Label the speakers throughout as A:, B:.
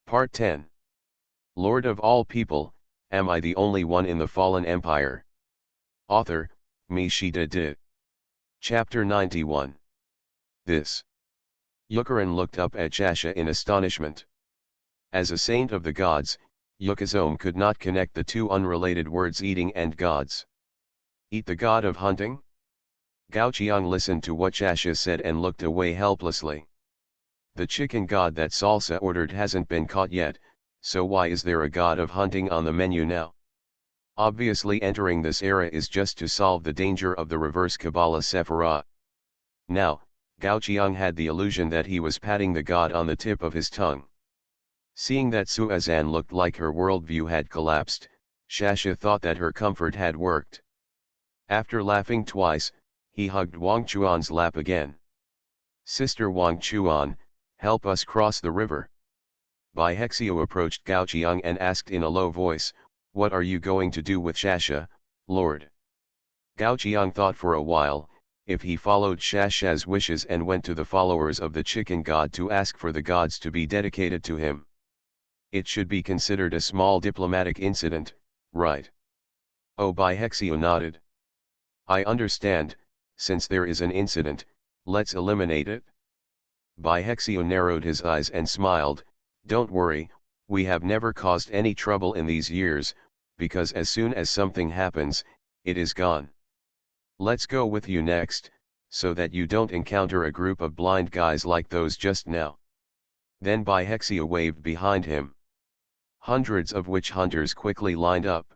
A: Part 10. Lord of all people, am I the only one in the fallen empire? Author, Mishita De. Chapter 91. This. Yukaran looked up at Shasha in astonishment. As a saint of the gods, Yukazome could not connect the two unrelated words eating and gods. Eat the god of hunting? Gao-Chiang listened to what Shasha said and looked away helplessly. The chicken god that Salsa ordered hasn't been caught yet, so why is there a god of hunting on the menu now? Obviously entering this era is just to solve the danger of the reverse Kabbalah Sephirah. Now, Gao-Chiang had the illusion that he was patting the god on the tip of his tongue. Seeing that Suazan looked like her worldview had collapsed, Shasha thought that her comfort had worked. After laughing twice, he hugged Wang Chuan's lap again. Sister Wang Chuan, help us cross the river. Bai Hexio approached Gao-Chiang and asked in a low voice, what are you going to do with Shasha, Lord? Gao-Chiang thought for a while, if he followed Shasha's wishes and went to the followers of the chicken god to ask for the gods to be dedicated to him, it should be considered a small diplomatic incident, right? Oh, Bai Hexio nodded. I understand, since there is an incident, let's eliminate it. Bai Hexio narrowed his eyes and smiled, don't worry, we have never caused any trouble in these years, because as soon as something happens, it is gone. Let's go with you next, so that you don't encounter a group of blind guys like those just now. Then Bai Hexio waved behind him. Hundreds of witch hunters quickly lined up.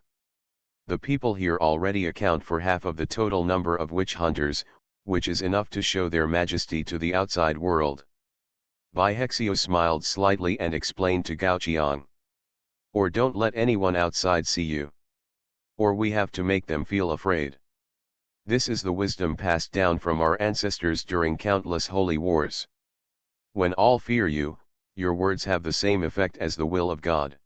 A: The people here already account for half of the total number of witch hunters, which is enough to show their majesty to the outside world. Bai Hexio smiled slightly and explained to Gao-Chiang. Or don't let anyone outside see you. Or we have to make them feel afraid. This is the wisdom passed down from our ancestors during countless holy wars. When all fear you, your words have the same effect as the will of God.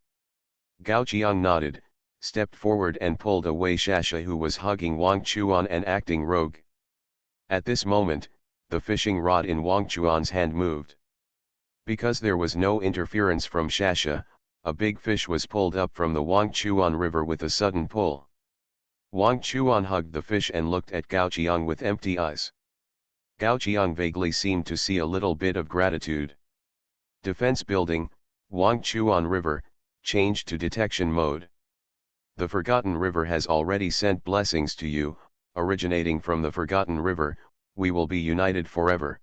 A: Gao-Chiang nodded, stepped forward and pulled away Shasha, who was hugging Wang Chuan and acting rogue. At this moment, the fishing rod in Wang Chuan's hand moved. Because there was no interference from Shasha, a big fish was pulled up from the Wang Chuan river with a sudden pull. Wang Chuan hugged the fish and looked at Gao-Chiang with empty eyes. Gao-Chiang vaguely seemed to see a little bit of gratitude. Defense building, Wang Chuan River, changed to detection mode. The Forgotten River has already sent blessings to you, originating from the Forgotten River, we will be united forever.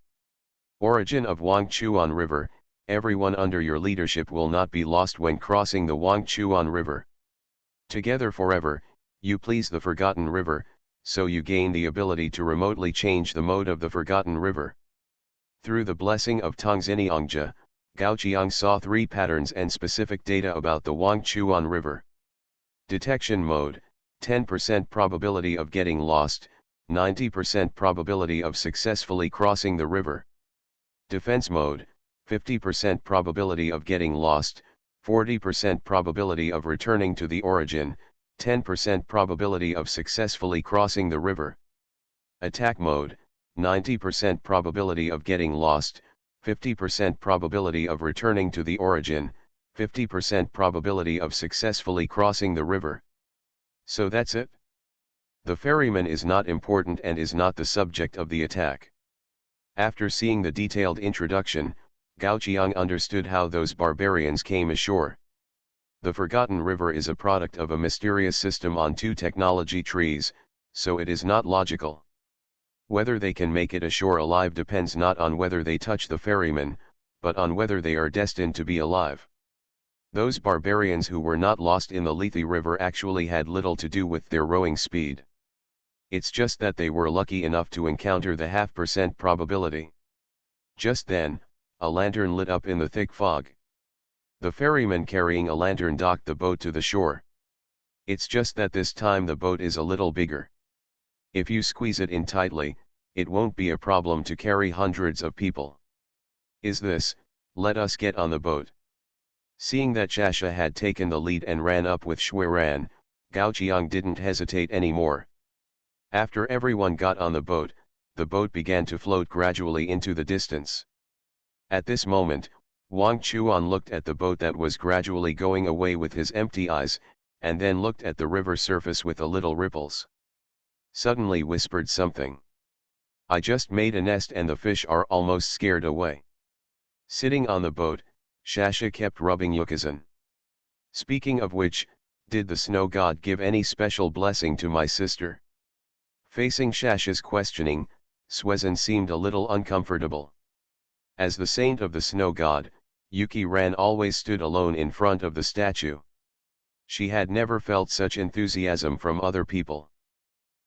A: Origin of Wang Chuan River, everyone under your leadership will not be lost when crossing the Wang Chuan River. Together forever, you please the Forgotten River, so you gain the ability to remotely change the mode of the Forgotten River. Through the blessing of Tongziniangja, Gao-Chiang saw 3 patterns and specific data about the Wang Chuan River. Detection mode, 10% probability of getting lost, 90% probability of successfully crossing the river. Defense mode, 50% probability of getting lost, 40% probability of returning to the origin, 10% probability of successfully crossing the river. Attack mode, 90% probability of getting lost, 50% probability of returning to the origin, 50% probability of successfully crossing the river. So that's it? The ferryman is not important and is not the subject of the attack. After seeing the detailed introduction, Gao-Chiang understood how those barbarians came ashore. The Forgotten River is a product of a mysterious system on 2 technology trees, so it is not logical. Whether they can make it ashore alive depends not on whether they touch the ferryman, but on whether they are destined to be alive. Those barbarians who were not lost in the Lethe River actually had little to do with their rowing speed. It's just that they were lucky enough to encounter the 0.5% probability. Just then, a lantern lit up in the thick fog. The ferryman carrying a lantern docked the boat to the shore. It's just that this time the boat is a little bigger. If you squeeze it in tightly, it won't be a problem to carry hundreds of people. Is this, let us get on the boat. Seeing that Shasha had taken the lead and ran up with Xueran, Gao-Chiang didn't hesitate anymore. After everyone got on the boat began to float gradually into the distance. At this moment, Wang Chuan looked at the boat that was gradually going away with his empty eyes, and then looked at the river surface with a little ripples. Suddenly whispered something. I just made a nest and the fish are almost scared away. Sitting on the boat, Shasha kept rubbing Yukazan. Speaking of which, did the snow god give any special blessing to my sister? Facing Shasha's questioning, Swezan seemed a little uncomfortable. As the saint of the snow god, Yuki Ran always stood alone in front of the statue. She had never felt such enthusiasm from other people.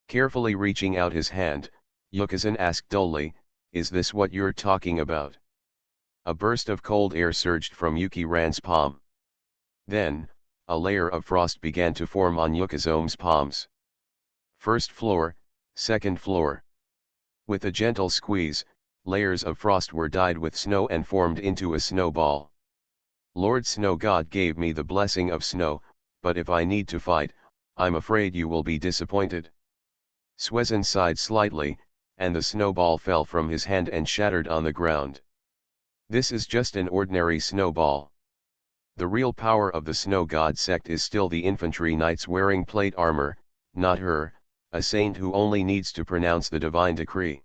A: Carefully reaching out his hand, Yukazan asked dully, "Is this what you're talking about?" A burst of cold air surged from Yuki Ran's palm. Then, a layer of frost began to form on Yukazom's palms. First floor, second floor. With a gentle squeeze, layers of frost were dyed with snow and formed into a snowball. Lord Snow God gave me the blessing of snow, but if I need to fight, I'm afraid you will be disappointed. Swezan sighed slightly, and the snowball fell from his hand and shattered on the ground. This is just an ordinary snowball. The real power of the snow god sect is still the infantry knights wearing plate armor, not her, a saint who only needs to pronounce the divine decree.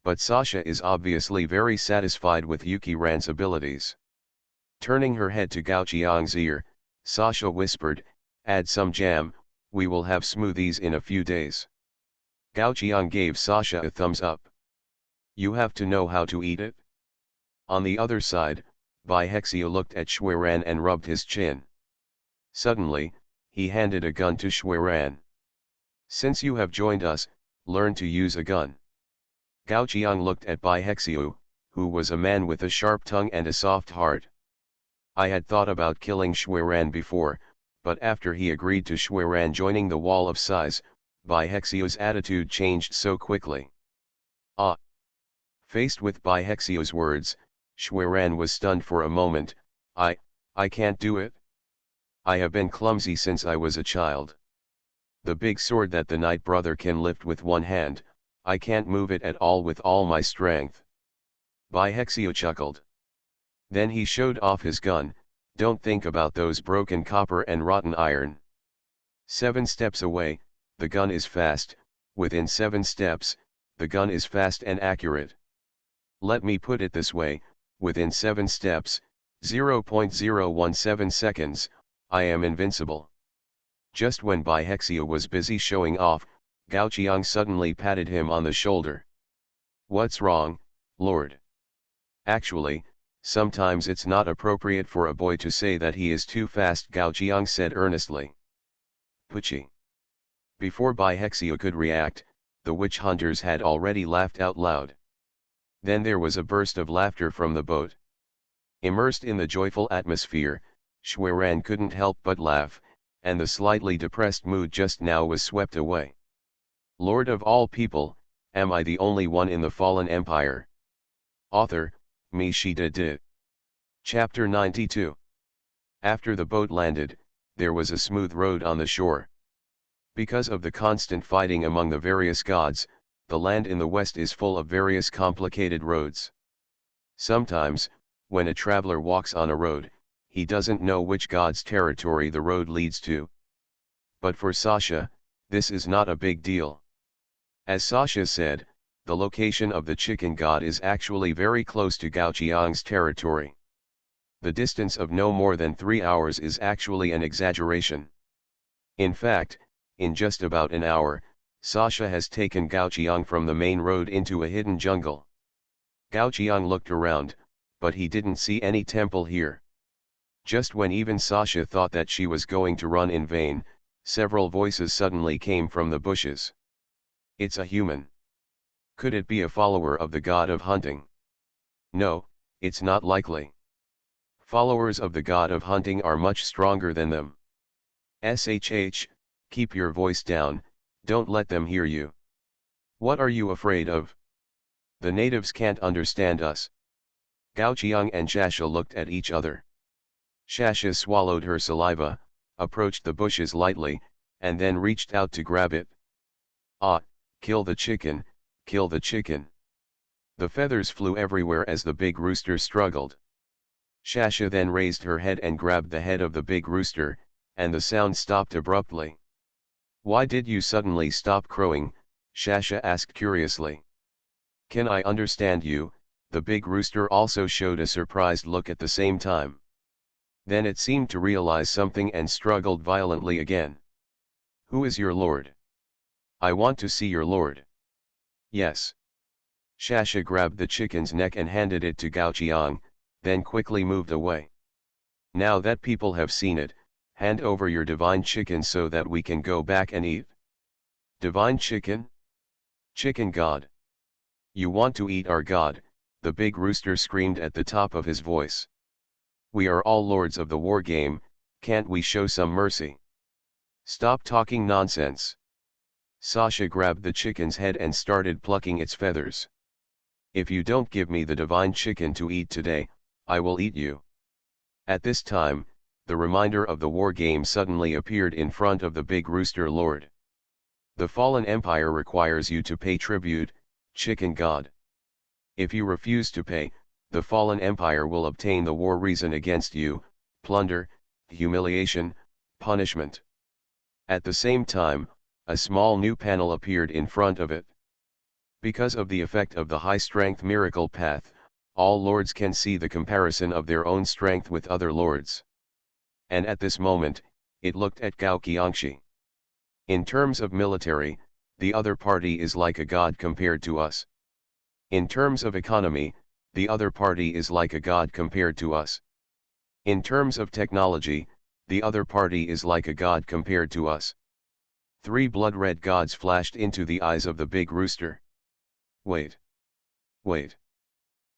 A: But Sasha is obviously very satisfied with Yuki Ran's abilities. Turning her head to Gao Qiang's ear, Sasha whispered, "Add some jam, we will have smoothies in a few days." Gao Qiang gave Sasha a thumbs up. "You have to know how to eat it." On the other side, Bai Hexia looked at Shuiran and rubbed his chin. Suddenly, he handed a gun to Shuiran. "Since you have joined us, learn to use a gun." Gao Qiang looked at Bai Hexiu, who was a man with a sharp tongue and a soft heart. I had thought about killing Shuiran before, but after he agreed to Shuiran joining the Wall of Size, Bai Hexiu's attitude changed so quickly. Ah! Faced with Bai Hexiu's words, Shuiran was stunned for a moment. I can't do it. I have been clumsy since I was a child. The big sword that the Night Brother can lift with one hand, I can't move it at all with all my strength. Bai Hexiu chuckled. Then he showed off his gun. "Don't think about those broken copper and rotten iron. 7 steps away, the gun is fast, within 7 steps, the gun is fast and accurate. Let me put it this way, within 7 steps, 0.017 seconds, I am invincible." Just when Bai Hexiu was busy showing off, Gao Qiang suddenly patted him on the shoulder. "What's wrong, Lord?" "Actually, sometimes it's not appropriate for a boy to say that he is too fast," Gao Qiang said earnestly. "Pucci." Before Bai Hexiu could react, the witch hunters had already laughed out loud. Then there was a burst of laughter from the boat. Immersed in the joyful atmosphere, Shuiran couldn't help but laugh, and the slightly depressed mood just now was swept away. Lord of all people, am I the only one in the fallen empire? Author, Mi Shi De Di. Chapter 92. After the boat landed, there was a smooth road on the shore. Because of the constant fighting among the various gods, the land in the west is full of various complicated roads. Sometimes, when a traveler walks on a road, he doesn't know which god's territory the road leads to. But for Sasha, this is not a big deal. As Sasha said, the location of the chicken god is actually very close to Gao Qiang's territory. The distance of no more than 3 hours is actually an exaggeration. In fact, in just about an hour, Sasha has taken Gao Qiang from the main road into a hidden jungle. Gao Qiang looked around, but he didn't see any temple here. Just when even Sasha thought that she was going to run in vain, several voices suddenly came from the bushes. "It's a human. Could it be a follower of the god of hunting? No, it's not likely. Followers of the god of hunting are much stronger than them. SHH, keep your voice down, don't let them hear you. What are you afraid of? The natives can't understand us." Gao Qiang and Shasha looked at each other. Shasha swallowed her saliva, approached the bushes lightly, and then reached out to grab it. "Ah, kill the chicken, kill the chicken." The feathers flew everywhere as the big rooster struggled. Sasha then raised her head and grabbed the head of the big rooster, and the sound stopped abruptly. "Why did you suddenly stop crowing?" Sasha asked curiously. "Can I understand you?" The big rooster also showed a surprised look at the same time. Then it seemed to realize something and struggled violently again. "Who is your lord? I want to see your lord." "Yes." Sasha grabbed the chicken's neck and handed it to Gaoqiang, then quickly moved away. "Now that people have seen it, hand over your divine chicken so that we can go back and eat." "Divine chicken? Chicken god? You want to eat our god?" the big rooster screamed at the top of his voice. "We are all lords of the war game, can't we show some mercy?" "Stop talking nonsense." Sasha grabbed the chicken's head and started plucking its feathers. "If you don't give me the divine chicken to eat today, I will eat you." At this time, the reminder of the war game suddenly appeared in front of the big rooster lord. "The fallen empire requires you to pay tribute, chicken god. If you refuse to pay, the fallen empire will obtain the war reason against you, plunder, humiliation, punishment." At the same time, a small new panel appeared in front of it. Because of the effect of the high-strength miracle path, all lords can see the comparison of their own strength with other lords. And at this moment, it looked at Gao Qiangshi. "In terms of military, the other party is like a god compared to us. In terms of economy, the other party is like a god compared to us. In terms of technology, the other party is like a god compared to us." Three blood-red gods flashed into the eyes of the big rooster. "Wait. Wait."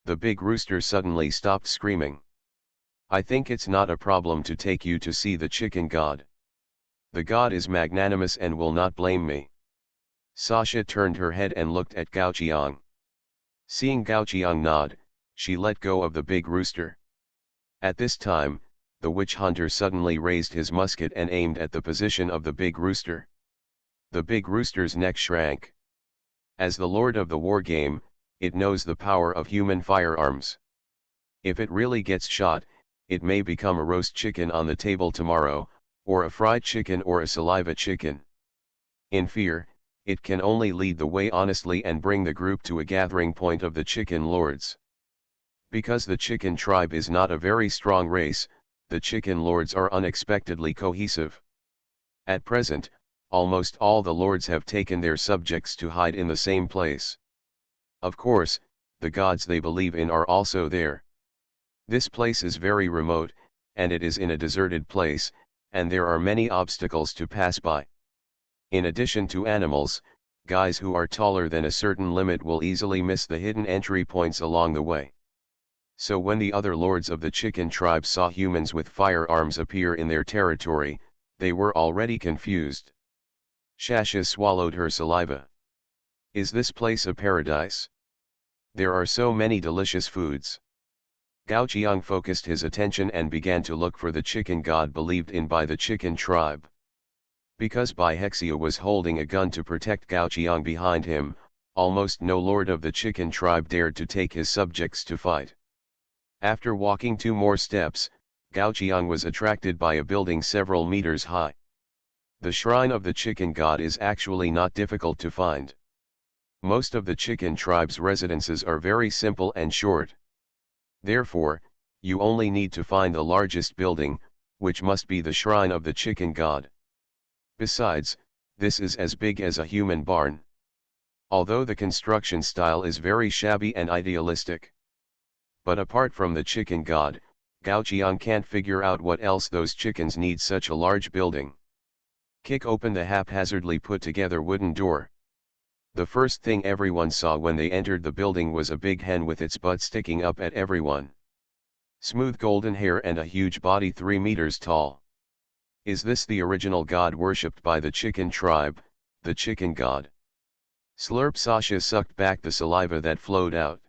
A: The big rooster suddenly stopped screaming. "I think it's not a problem to take you to see the chicken god. The god is magnanimous and will not blame me." Sasha turned her head and looked at Gaoqiang. Seeing Gaoqiang nod, she let go of the big rooster. At this time, the witch hunter suddenly raised his musket and aimed at the position of the big rooster. The big rooster's neck shrank. As the lord of the war game, it knows the power of human firearms. If it really gets shot, it may become a roast chicken on the table tomorrow, or a fried chicken or a saliva chicken. In fear, it can only lead the way honestly and bring the group to a gathering point of the chicken lords. Because the chicken tribe is not a very strong race, the chicken lords are unexpectedly cohesive. At present, almost all the lords have taken their subjects to hide in the same place. Of course, the gods they believe in are also there. This place is very remote, and it is in a deserted place, and there are many obstacles to pass by. In addition to animals, guys who are taller than a certain limit will easily miss the hidden entry points along the way. So when the other lords of the chicken tribe saw humans with firearms appear in their territory, they were already confused. Sasha swallowed her saliva. "Is this place a paradise? There are so many delicious foods." Gaoqiang focused his attention and began to look for the chicken god believed in by the chicken tribe. Because Baihexia was holding a gun to protect Gaoqiang behind him, almost no lord of the chicken tribe dared to take his subjects to fight. After walking 2 more steps, Gaoqiang was attracted by a building several meters high. The shrine of the chicken god is actually not difficult to find. Most of the chicken tribe's residences are very simple and short. Therefore, you only need to find the largest building, which must be the shrine of the chicken god. Besides, this is as big as a human barn. Although the construction style is very shabby and idealistic. But apart from the chicken god, Gaoqiang can't figure out what else those chickens need such a large building. Kick open the haphazardly put together wooden door. The first thing everyone saw when they entered the building was a big hen with its butt sticking up at everyone. Smooth golden hair and a huge body 3 meters tall. Is this the original god worshipped by the chicken tribe, the chicken god? Slurp. Sasha sucked back the saliva that flowed out.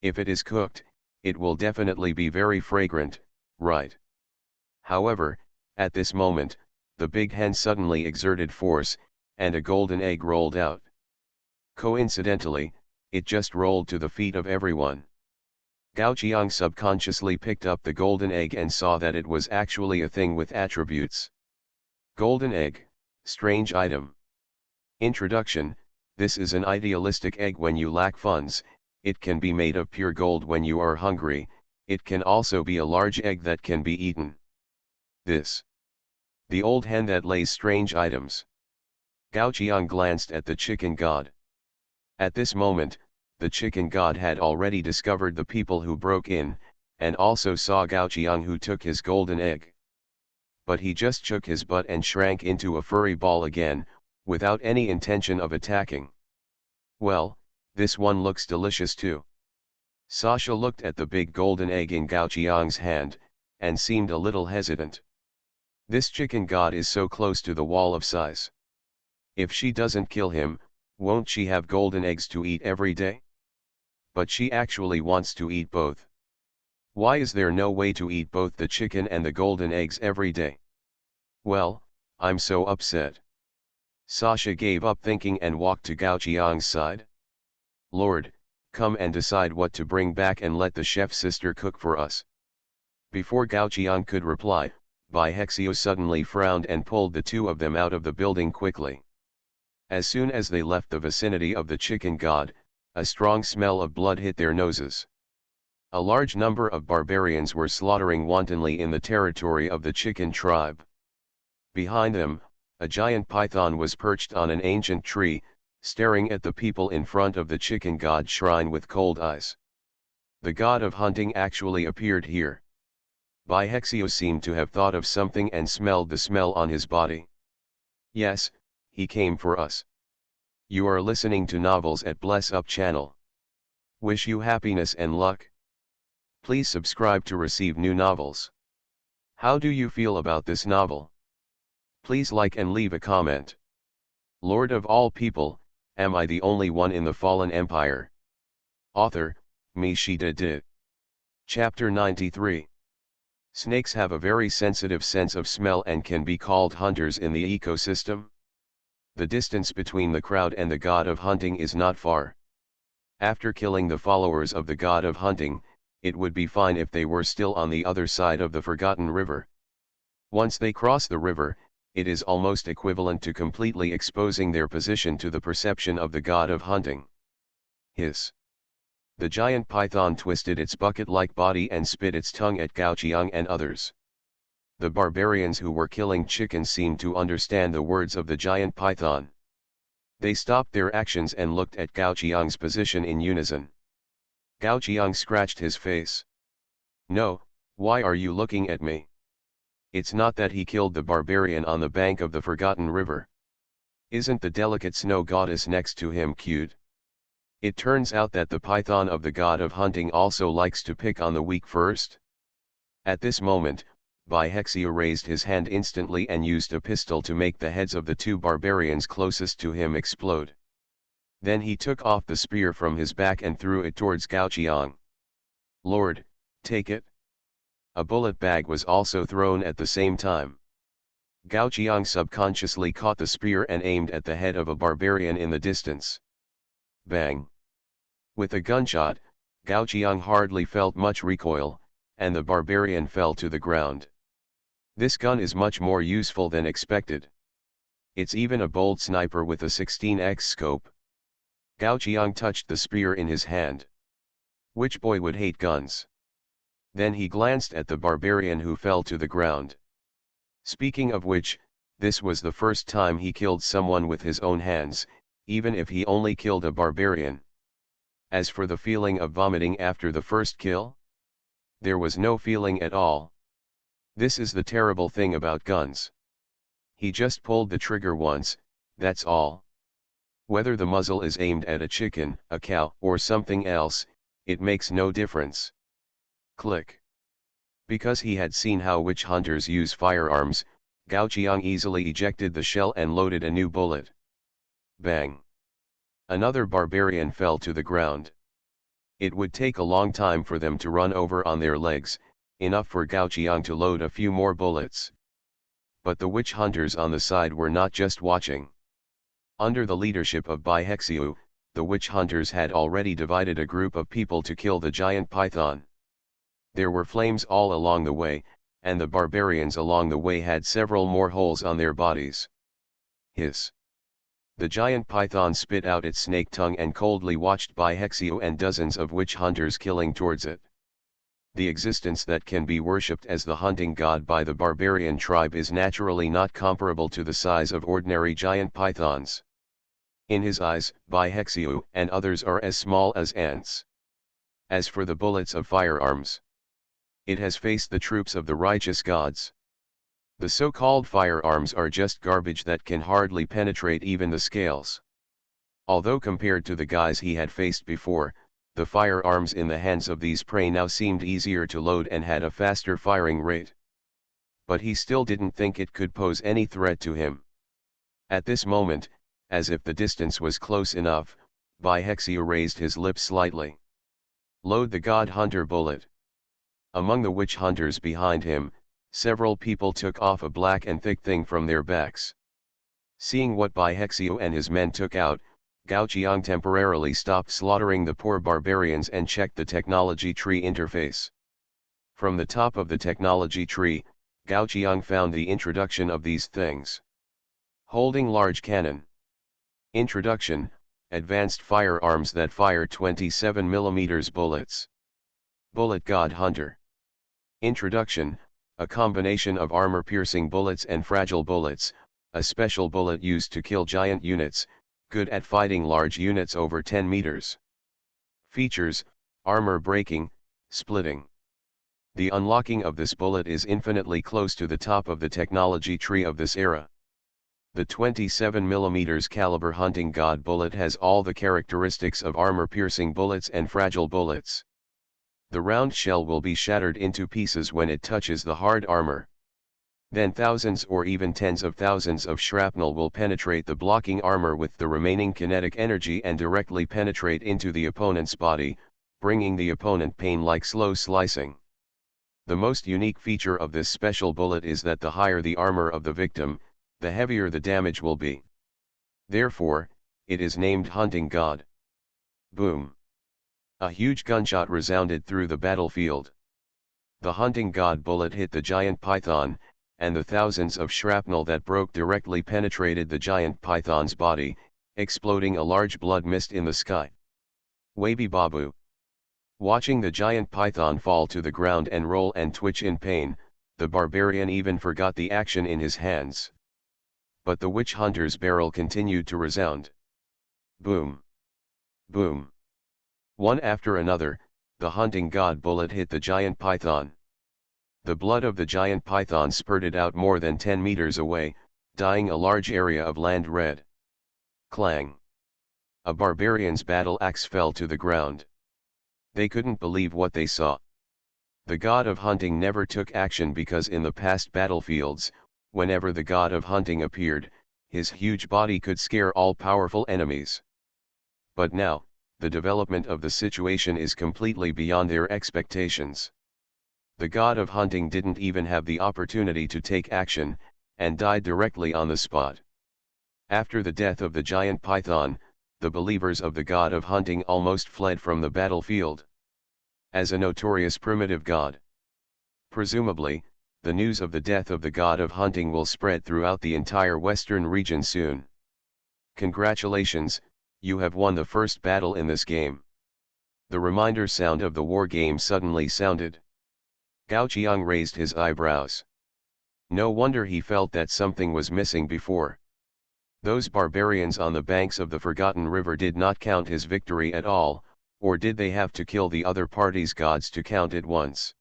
A: If it is cooked, it will definitely be very fragrant, right? However, at this moment, the big hen suddenly exerted force, and a golden egg rolled out. Coincidentally, it just rolled to the feet of everyone. Gao Qiang subconsciously picked up the golden egg and saw that it was actually a thing with attributes. Golden egg, strange item. Introduction: this is an idealistic egg when you lack funds. It can be made of pure gold when you are hungry. It can also be a large egg that can be eaten. This. The old hen that lays strange items. Gao Qiang glanced at the chicken god. At this moment, the chicken god had already discovered the people who broke in, and also saw Gao Qiang who took his golden egg. But he just shook his butt and shrank into a furry ball again, without any intention of attacking. Well, this one looks delicious too. Sasha looked at the big golden egg in Gao Qiang's hand, and seemed a little hesitant. This chicken god is so close to the wall of size. If she doesn't kill him, won't she have golden eggs to eat every day? But she actually wants to eat both. Why is there no way to eat both the chicken and the golden eggs every day? Well, I'm so upset. Sasha gave up thinking and walked to Gao Qiang's side. Lord, come and decide what to bring back and let the chef sister cook for us. Before Gao Qiang could reply, Baihexio suddenly frowned and pulled the two of them out of the building quickly. As soon as they left the vicinity of the chicken god, a strong smell of blood hit their noses. A large number of barbarians were slaughtering wantonly in the territory of the chicken tribe. Behind them, a giant python was perched on an ancient tree, staring at the people in front of the chicken god shrine with cold eyes. The god of hunting actually appeared here. Baihexio seemed to have thought of something and smelled the smell on his body. Yes, he came for us. You are listening to novels at Bless Up channel. Wish you happiness and luck. Please subscribe to receive new novels. How do you feel about this novel? Please like and leave a comment. Lord of all people, am I the only one in the fallen empire? Author, MaleProtagonist. Chapter 93. Snakes have a very sensitive sense of smell and can be called hunters in the ecosystem. The distance between the crowd and the god of hunting is not far. After killing the followers of the god of hunting, it would be fine if they were still on the other side of the forgotten river. Once they cross the river, it is almost equivalent to completely exposing their position to the perception of the god of hunting. Hiss. The giant python twisted its bucket-like body and spit its tongue at Gao Qiang and others. The barbarians who were killing chickens seemed to understand the words of the giant python. They stopped their actions and looked at Gao Qiang's position in unison. Gao Qiang scratched his face. No, why are you looking at me? It's not that he killed the barbarian on the bank of the forgotten river. Isn't the delicate snow goddess next to him cute? It turns out that the python of the god of hunting also likes to pick on the weak first. At this moment, Baihexio raised his hand instantly and used a pistol to make the heads of the two barbarians closest to him explode. Then he took off the spear from his back and threw it towards Gao Qiang. Lord, take it. A bullet bag was also thrown at the same time. Gao Qiang subconsciously caught the spear and aimed at the head of a barbarian in the distance. Bang! With a gunshot, Gao Qiang hardly felt much recoil, and the barbarian fell to the ground. This gun is much more useful than expected. It's even a bold sniper with a 16x scope. Gao Qiang touched the spear in his hand. Which boy would hate guns? Then he glanced at the barbarian who fell to the ground. Speaking of which, this was the first time he killed someone with his own hands, even if he only killed a barbarian. As for the feeling of vomiting after the first kill, there was no feeling at all. This is the terrible thing about guns. He just pulled the trigger once, that's all. Whether the muzzle is aimed at a chicken, a cow, or something else, it makes no difference. Click. Because he had seen how witch hunters use firearms, Gao Qiang easily ejected the shell and loaded a new bullet. Bang! Another barbarian fell to the ground. It would take a long time for them to run over on their legs, enough for Gao Qiang to load a few more bullets. But the witch hunters on the side were not just watching. Under the leadership of Baihexio, the witch hunters had already divided a group of people to kill the giant python. There were flames all along the way, and the barbarians along the way had several more holes on their bodies. Hiss! The giant python spit out its snake tongue and coldly watched Bihexio and dozens of witch hunters killing towards it. The existence that can be worshipped as the hunting god by the barbarian tribe is naturally not comparable to the size of ordinary giant pythons. In his eyes, Bihexio and others are as small as ants. As for the bullets of firearms, it has faced the troops of the righteous gods. The so-called firearms are just garbage that can hardly penetrate even the scales. Although compared to the guys he had faced before, the firearms in the hands of these prey now seemed easier to load and had a faster firing rate. But he still didn't think it could pose any threat to him. At this moment, as if the distance was close enough, Bihexio raised his lips slightly. Load the god hunter bullet. Among the witch hunters behind him, several people took off a black and thick thing from their backs. Seeing what Bihexio and his men took out, Gao Qiang temporarily stopped slaughtering the poor barbarians and checked the technology tree interface. From the top of the technology tree, Gao Qiang found the introduction of these things. Holding large cannon. Introduction: advanced firearms that fire 27 mm bullets. Bullet God Hunter. Introduction: a combination of armor-piercing bullets and fragile bullets, a special bullet used to kill giant units, good at fighting large units over 10 meters. Features: armor breaking, splitting. The unlocking of this bullet is infinitely close to the top of the technology tree of this era. The 27 mm caliber hunting god bullet has all the characteristics of armor-piercing bullets and fragile bullets. The round shell will be shattered into pieces when it touches the hard armor. Then thousands or even tens of thousands of shrapnel will penetrate the blocking armor with the remaining kinetic energy and directly penetrate into the opponent's body, bringing the opponent pain like slow slicing. The most unique feature of this special bullet is that the higher the armor of the victim, the heavier the damage will be. Therefore, it is named Hunting God. Boom! A huge gunshot resounded through the battlefield. The Hunting God bullet hit the giant python, and the thousands of shrapnel that broke directly penetrated the giant python's body, exploding a large blood mist in the sky. Wabi Babu. Watching the giant python fall to the ground and roll and twitch in pain, the barbarian even forgot the action in his hands. But the witch hunter's barrel continued to resound. Boom! Boom! One after another, the hunting god bullet hit the giant python. The blood of the giant python spurted out more than 10 meters away, dyeing a large area of land red. Clang! A barbarian's battle axe fell to the ground. They couldn't believe what they saw. The god of hunting never took action because in the past battlefields, whenever the god of hunting appeared, his huge body could scare all powerful enemies. But now, the development of the situation is completely beyond their expectations. The god of hunting didn't even have the opportunity to take action, and died directly on the spot. After the death of the giant python, the believers of the god of hunting almost fled from the battlefield. As a notorious primitive god. Presumably, the news of the death of the god of hunting will spread throughout the entire western region soon. Congratulations, you have won the first battle in this game. The reminder sound of the war game suddenly sounded. Gao Qiang raised his eyebrows. No wonder he felt that something was missing before. Those barbarians on the banks of the Forgotten River did not count his victory at all, or did they have to kill the other party's gods to count it once?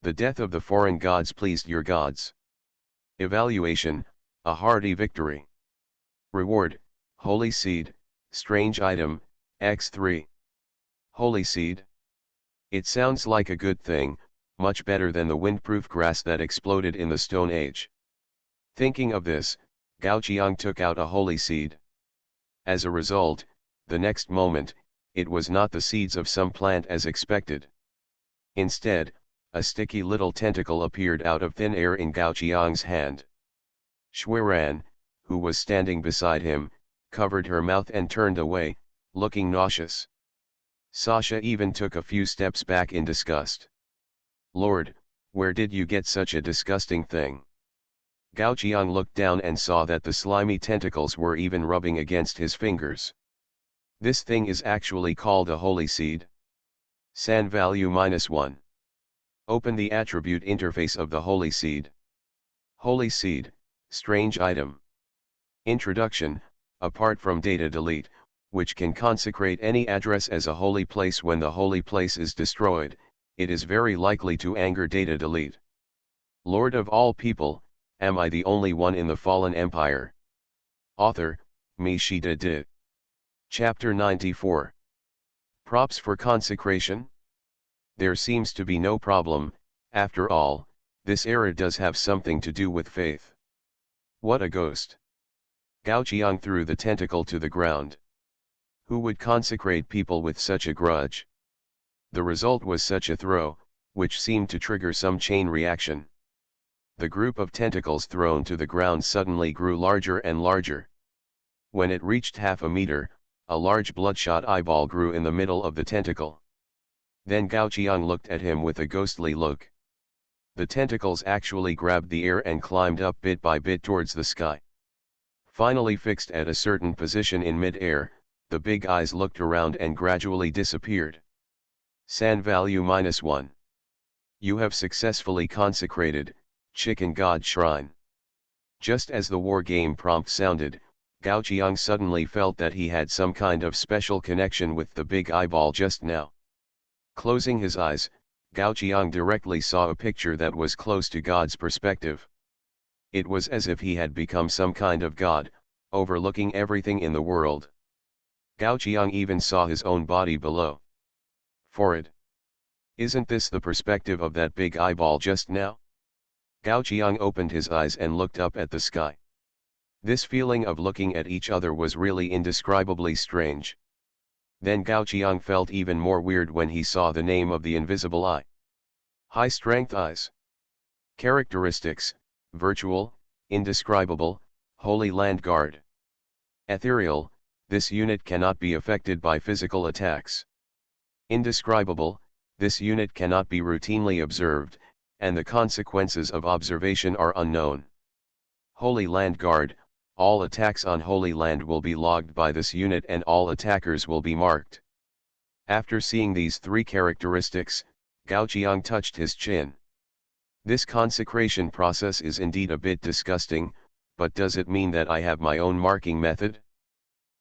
A: The death of the foreign gods pleased your gods. Evaluation: a hearty victory. Reward: Holy Seed, Strange Item, X3. Holy Seed. It sounds like a good thing, much better than the windproof grass that exploded in the Stone Age. Thinking of this, Gao Qiang took out a holy seed. As a result, the next moment, it was not the seeds of some plant as expected. Instead, a sticky little tentacle appeared out of thin air in Gao Qiang's hand. Xueran, who was standing beside him, covered her mouth and turned away, looking nauseous. Sasha even took a few steps back in disgust. Lord, where did you get such a disgusting thing? Gao Qiang looked down and saw that the slimy tentacles were even rubbing against his fingers. This thing is actually called a holy seed. San value -1. Open the attribute interface of the holy seed. Holy seed, strange item. Introduction, apart from data delete, which can consecrate any address as a holy place when the holy place is destroyed, it is very likely to anger data delete. Lord of all people, am I the only one in the fallen empire? Author, me she did. Chapter 94. Props for consecration? There seems to be no problem, after all, this error does have something to do with faith. What a ghost. Gao Qiang threw the tentacle to the ground. Who would consecrate people with such a grudge? The result was such a throw, which seemed to trigger some chain reaction. The group of tentacles thrown to the ground suddenly grew larger and larger. When it reached half a meter, a large bloodshot eyeball grew in the middle of the tentacle. Then Gao Qiang looked at him with a ghostly look. The tentacles actually grabbed the air and climbed up bit by bit towards the sky. Finally fixed at a certain position in mid-air, the big eyes looked around and gradually disappeared. San value -1. You have successfully consecrated, Chicken God Shrine. Just as the war game prompt sounded, Gao Qiang suddenly felt that he had some kind of special connection with the big eyeball just now. Closing his eyes, Gao Qiang directly saw a picture that was close to God's perspective. It was as if he had become some kind of God, overlooking everything in the world. Gao Qiang even saw his own body below. For it. Isn't this the perspective of that big eyeball just now? Gao Qiang opened his eyes and looked up at the sky. This feeling of looking at each other was really indescribably strange. Then Gao Qiang felt even more weird when he saw the name of the invisible eye. High strength eyes. Characteristics, virtual, indescribable, holy land guard. Ethereal, this unit cannot be affected by physical attacks. Indescribable, this unit cannot be routinely observed, and the consequences of observation are unknown. Holy Land Guard, all attacks on Holy Land will be logged by this unit and all attackers will be marked. After seeing these three characteristics, Gao Qiang touched his chin. This consecration process is indeed a bit disgusting, but does it mean that I have my own marking method?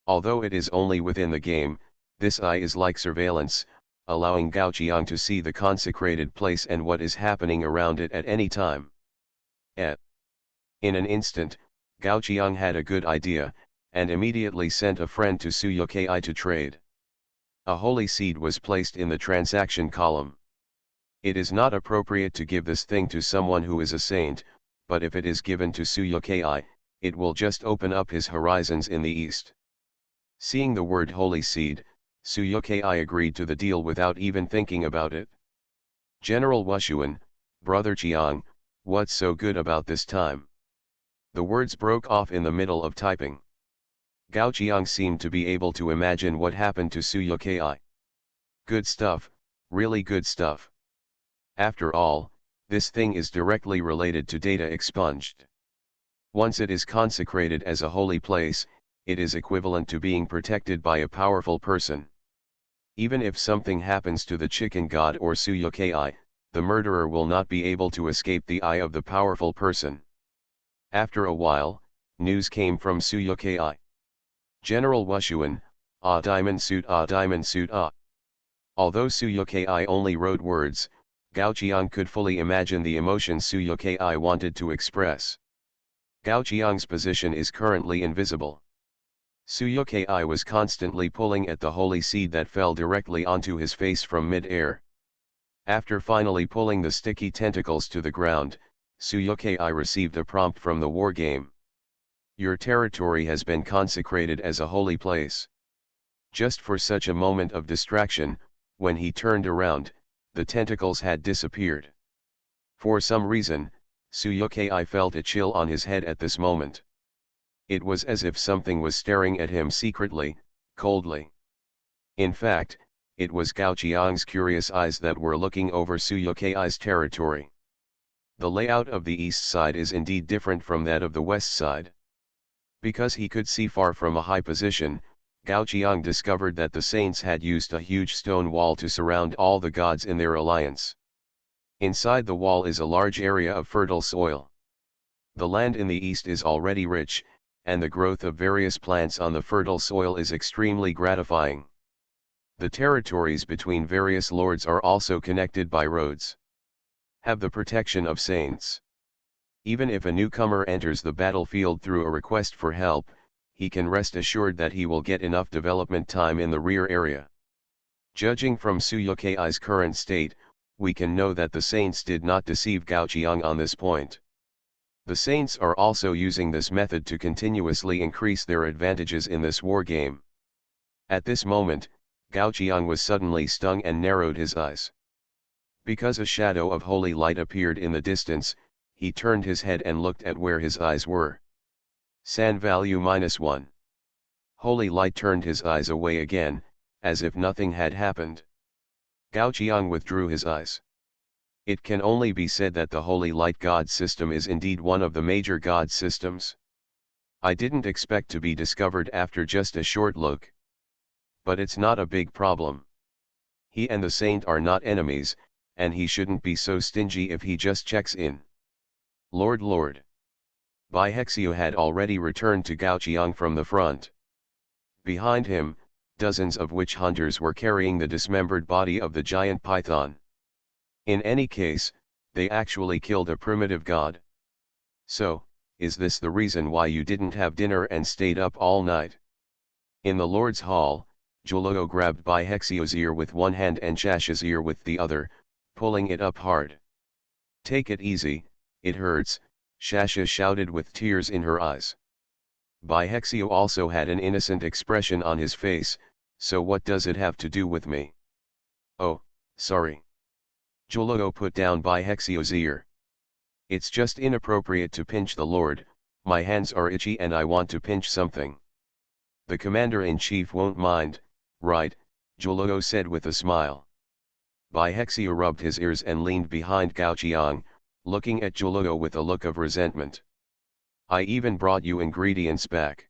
A: Although it is only within the game, this eye is like surveillance, allowing Gao Qiang to see the consecrated place and what is happening around it at any time. In an instant, Gao Qiang had a good idea, and immediately sent a friend to Suyukai to trade. A holy seed was placed in the transaction column. It is not appropriate to give this thing to someone who is a saint, but if it is given to Suyukai, it will just open up his horizons in the east. Seeing the word holy seed, Suyukai agreed to the deal without even thinking about it. General Wushuan, Brother Qiang, what's so good about this time? The words broke off in the middle of typing. Gao Qiang seemed to be able to imagine what happened to Suyukai. Good stuff, really good stuff. After all, this thing is directly related to data expunged. Once it is consecrated as a holy place, it is equivalent to being protected by a powerful person. Even if something happens to the chicken god or Suyukai, the murderer will not be able to escape the eye of the powerful person. After a while, news came from Suyukai. General Wushuan, ah diamond suit ah diamond suit ah. Although Suyukai only wrote words, Gao Qiang could fully imagine the emotions Suyukai wanted to express. Gao Qiang's position is currently invisible. Suyukai was constantly pulling at the holy seed that fell directly onto his face from mid-air. After finally pulling the sticky tentacles to the ground, Suyukai received a prompt from the war game. Your territory has been consecrated as a holy place. Just for such a moment of distraction, when he turned around, the tentacles had disappeared. For some reason, Suyukai felt a chill on his head at this moment. It was as if something was staring at him secretly, coldly. In fact, it was Gao Qiang's curious eyes that were looking over Su Yukei's territory. The layout of the east side is indeed different from that of the west side. Because he could see far from a high position, Gao Qiang discovered that the saints had used a huge stone wall to surround all the gods in their alliance. Inside the wall is a large area of fertile soil. The land in the east is already rich, and the growth of various plants on the fertile soil is extremely gratifying. The territories between various lords are also connected by roads. Have the protection of saints. Even if a newcomer enters the battlefield through a request for help, he can rest assured that he will get enough development time in the rear area. Judging from Su Yukei's current state, we can know that the saints did not deceive Gao Qiang on this point. The saints are also using this method to continuously increase their advantages in this war game. At this moment, Gao Qiang was suddenly stung and narrowed his eyes. Because a shadow of holy light appeared in the distance, he turned his head and looked at where his eyes were. San value -1. Holy light turned his eyes away again, as if nothing had happened. Gao Qiang withdrew his eyes. It can only be said that the holy light god system is indeed one of the major god systems. I didn't expect to be discovered after just a short look. But it's not a big problem. He and the saint are not enemies, and he shouldn't be so stingy if he just checks in. Lord. Bai Hexio had already returned to Gao Qiang from the front. Behind him, dozens of witch hunters were carrying the dismembered body of the giant python. In any case, they actually killed a primitive god. So, is this the reason why you didn't have dinner and stayed up all night? In the Lord's Hall, Juluo grabbed Bai Hexio's ear with one hand and Shasha's ear with the other, pulling it up hard. Take it easy, it hurts, Shasha shouted with tears in her eyes. Bai Hexio also had an innocent expression on his face, so what does it have to do with me? Oh, sorry. Juluo put down Bai Hexio's ear. It's just inappropriate to pinch the Lord, my hands are itchy and I want to pinch something. The commander-in-chief won't mind, right, Juluo said with a smile. Bai Hexio rubbed his ears and leaned behind Gao Qiang, looking at Juluo with a look of resentment. I even brought you ingredients back.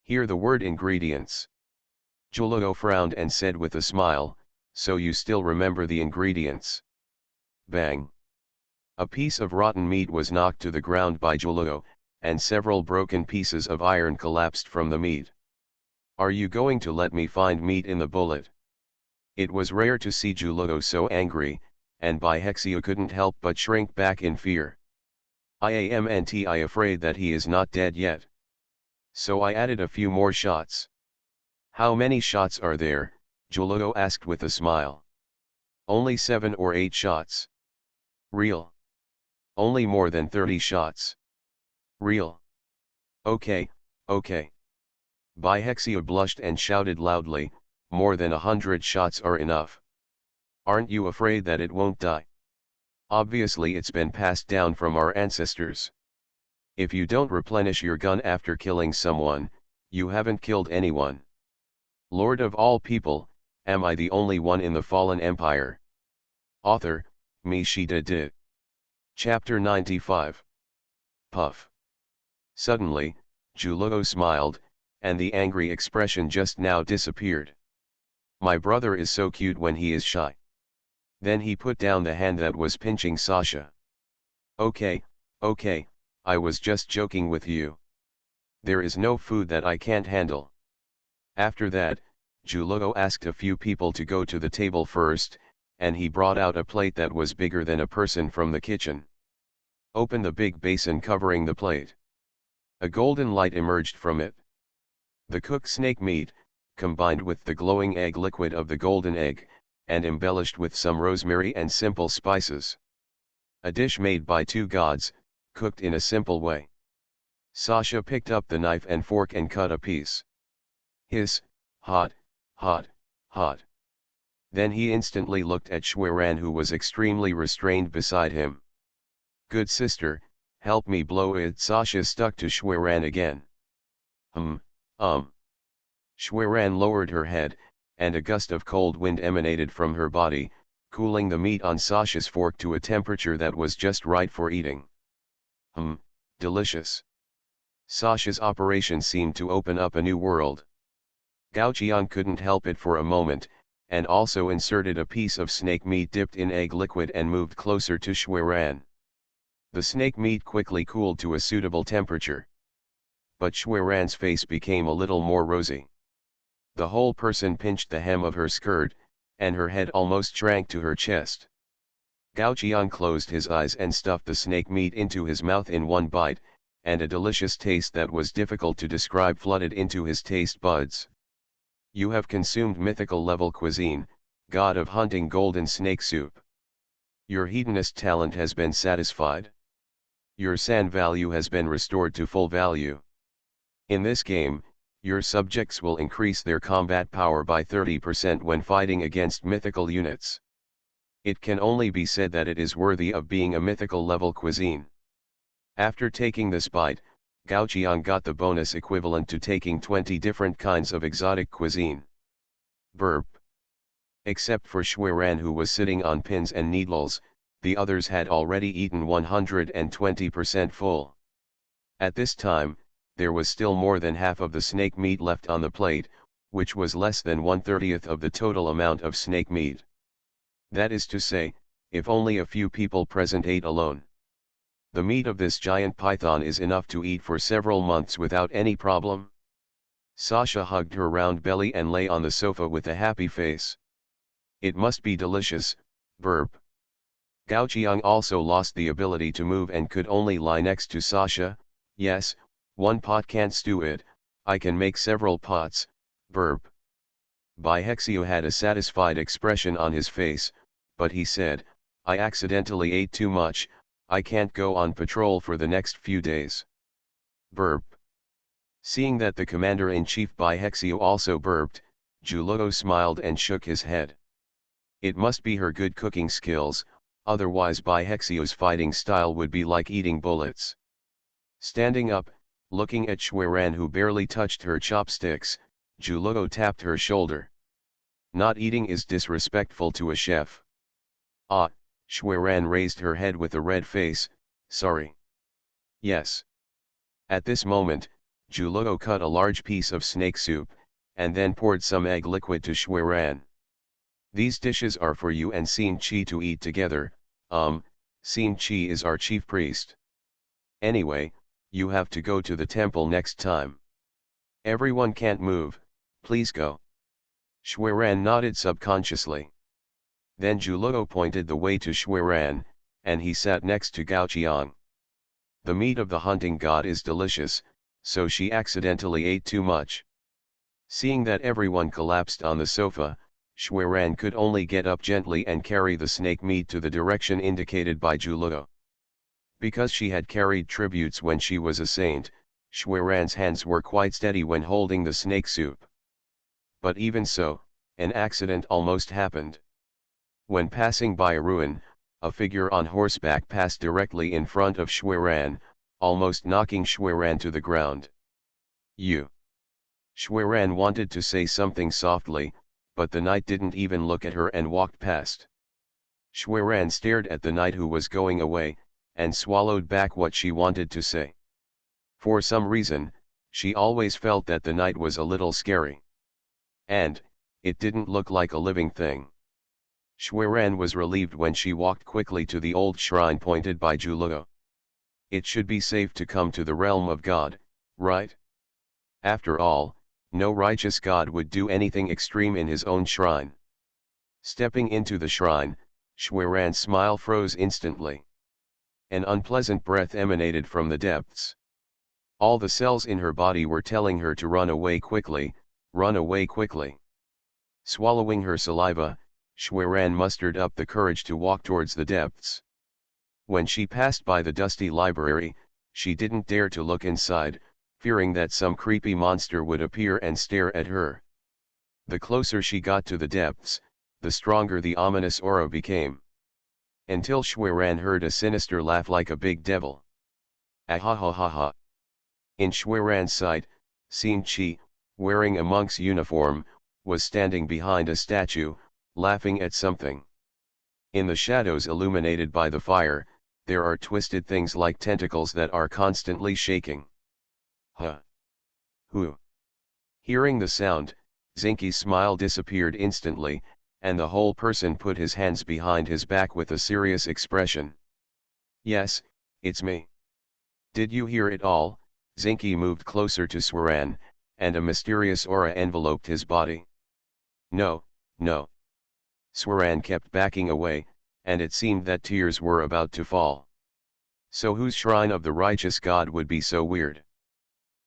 A: Hear the word ingredients. Juluo frowned and said with a smile, so you still remember the ingredients. Bang. A piece of rotten meat was knocked to the ground by Juluo, and several broken pieces of iron collapsed from the meat. Are you going to let me find meat in the bullet? It was rare to see Juluo so angry, and Bai Hexio couldn't help but shrink back in fear. I afraid that he is not dead yet. So I added a few more shots. How many shots are there? Juluo asked with a smile. Only 7 or 8 shots. Real. Only more than 30 shots. Real. Okay. Bai Hexio blushed and shouted loudly, more than 100 shots are enough. Aren't you afraid that it won't die? Obviously it's been passed down from our ancestors. If you don't replenish your gun after killing someone, you haven't killed anyone. Lord of all people, am I the only one in the fallen empire? Author, Mi. Chapter 95. Puff. Suddenly, Juluo smiled, and the angry expression just now disappeared. My brother is so cute when he is shy. Then he put down the hand that was pinching Sasha. Okay, I was just joking with you. There is no food that I can't handle. After that, Juluo asked a few people to go to the table first, and he brought out a plate that was bigger than a person from the kitchen. Open the big basin covering the plate. A golden light emerged from it. The cooked snake meat, combined with the glowing egg liquid of the golden egg, and embellished with some rosemary and simple spices. A dish made by 2 gods, cooked in a simple way. Sasha picked up the knife and fork and cut a piece. Hiss, hot. Then he instantly looked at Xueran, who was extremely restrained beside him. Good sister, help me blow it. Sasha stuck to Xueran again. Xueran lowered her head, and a gust of cold wind emanated from her body, cooling the meat on Sasha's fork to a temperature that was just right for eating. Delicious. Sasha's operation seemed to open up a new world. Gao Qiang couldn't help it for a moment, and also inserted a piece of snake meat dipped in egg liquid and moved closer to Xueran. The snake meat quickly cooled to a suitable temperature. But Xueran's face became a little more rosy. The whole person pinched the hem of her skirt, and her head almost shrank to her chest. Gao Qiang closed his eyes and stuffed the snake meat into his mouth in one bite, and a delicious taste that was difficult to describe flooded into his taste buds. You have consumed mythical level cuisine, god of hunting golden snake soup. Your hedonist talent has been satisfied. Your san value has been restored to full value. In this game, your subjects will increase their combat power by 30% when fighting against mythical units. It can only be said that it is worthy of being a mythical level cuisine. After taking this bite, Gao Qiang got the bonus equivalent to taking 20 different kinds of exotic cuisine. Burp. Except for Xueran, who was sitting on pins and needles, the others had already eaten 120% full. At this time, there was still more than half of the snake meat left on the plate, which was less than 1/30th of the total amount of snake meat. That is to say, if only a few people present ate alone. The meat of this giant python is enough to eat for several months without any problem. Sasha hugged her round belly and lay on the sofa with a happy face. It must be delicious. Burp. Gao Qiang also lost the ability to move and could only lie next to Sasha. Yes, one pot can't stew it, I can make several pots. Burp. Baihexio had a satisfied expression on his face, but he said, I accidentally ate too much, I can't go on patrol for the next few days. Burp. Seeing that the commander-in-chief Baihexio also burped, Juluo smiled and shook his head. It must be her good cooking skills, otherwise Baihexio's fighting style would be like eating bullets. Standing up, looking at Xueran, who barely touched her chopsticks, Juluo tapped her shoulder. Not eating is disrespectful to a chef. Ah, Xueran raised her head with a red face, sorry. Yes. At this moment, Juluo cut a large piece of snake soup, and then poured some egg liquid to Xueran. These dishes are for you and Xin Qi to eat together. Xin Qi is our chief priest. Anyway, you have to go to the temple next time. Everyone can't move, please go. Xueran nodded subconsciously. Then Juluo pointed the way to Xueran, and he sat next to Gao Qiang. The meat of the hunting god is delicious, so she accidentally ate too much. Seeing that everyone collapsed on the sofa, Xueran could only get up gently and carry the snake meat to the direction indicated by Juluo. Because she had carried tributes when she was a saint, Xueran's hands were quite steady when holding the snake soup. But even so, an accident almost happened. When passing by a ruin, a figure on horseback passed directly in front of Xueran, almost knocking Xueran to the ground. You. Xueran wanted to say something softly, but the knight didn't even look at her and walked past. Xueran stared at the knight who was going away, and swallowed back what she wanted to say. For some reason, she always felt that the knight was a little scary. And, it didn't look like a living thing. Xueran was relieved when she walked quickly to the old shrine pointed by Juluo. It should be safe to come to the realm of God, right? After all, no righteous god would do anything extreme in his own shrine. Stepping into the shrine, Xueran's smile froze instantly. An unpleasant breath emanated from the depths. All the cells in her body were telling her to run away quickly, run away quickly. Swallowing her saliva, Xueran mustered up the courage to walk towards the depths. When she passed by the dusty library, she didn't dare to look inside, fearing that some creepy monster would appear and stare at her. The closer she got to the depths, the stronger the ominous aura became. Until Xueran heard a sinister laugh like a big devil. Ahahahaha. In Xueran's sight, Xin Qi, wearing a monk's uniform, was standing behind a statue, laughing at something. In the shadows illuminated by the fire, there are twisted things like tentacles that are constantly shaking. Huh. Who? Hearing the sound, Zinky's smile disappeared instantly, and the whole person put his hands behind his back with a serious expression. Yes, it's me. Did you hear it all? Zinky moved closer to Swaran, and a mysterious aura enveloped his body. No, no. Swaran kept backing away, and it seemed that tears were about to fall. So whose shrine of the righteous god would be so weird?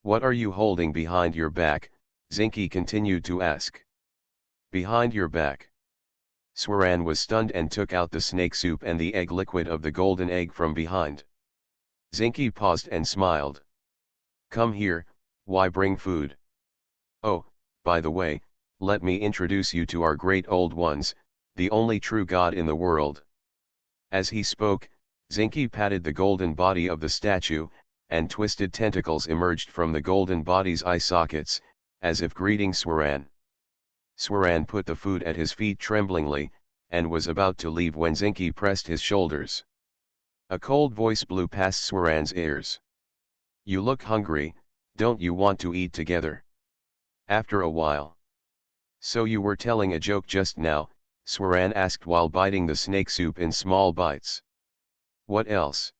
A: What are you holding behind your back? Zinky continued to ask. Behind your back. Swaran was stunned and took out the snake soup and the egg liquid of the golden egg from behind. Zinky paused and smiled. Come here, why bring food? Oh, by the way, let me introduce you to our great old ones, the only true god in the world. As he spoke, Zinky patted the golden body of the statue, and twisted tentacles emerged from the golden body's eye sockets, as if greeting Swaran. Swaran put the food at his feet tremblingly, and was about to leave when Zinky pressed his shoulders. A cold voice blew past Swaran's ears. You look hungry, don't you want to eat together? After a while. So you were telling a joke just now, Swaran asked while biting the snake soup in small bites. What else?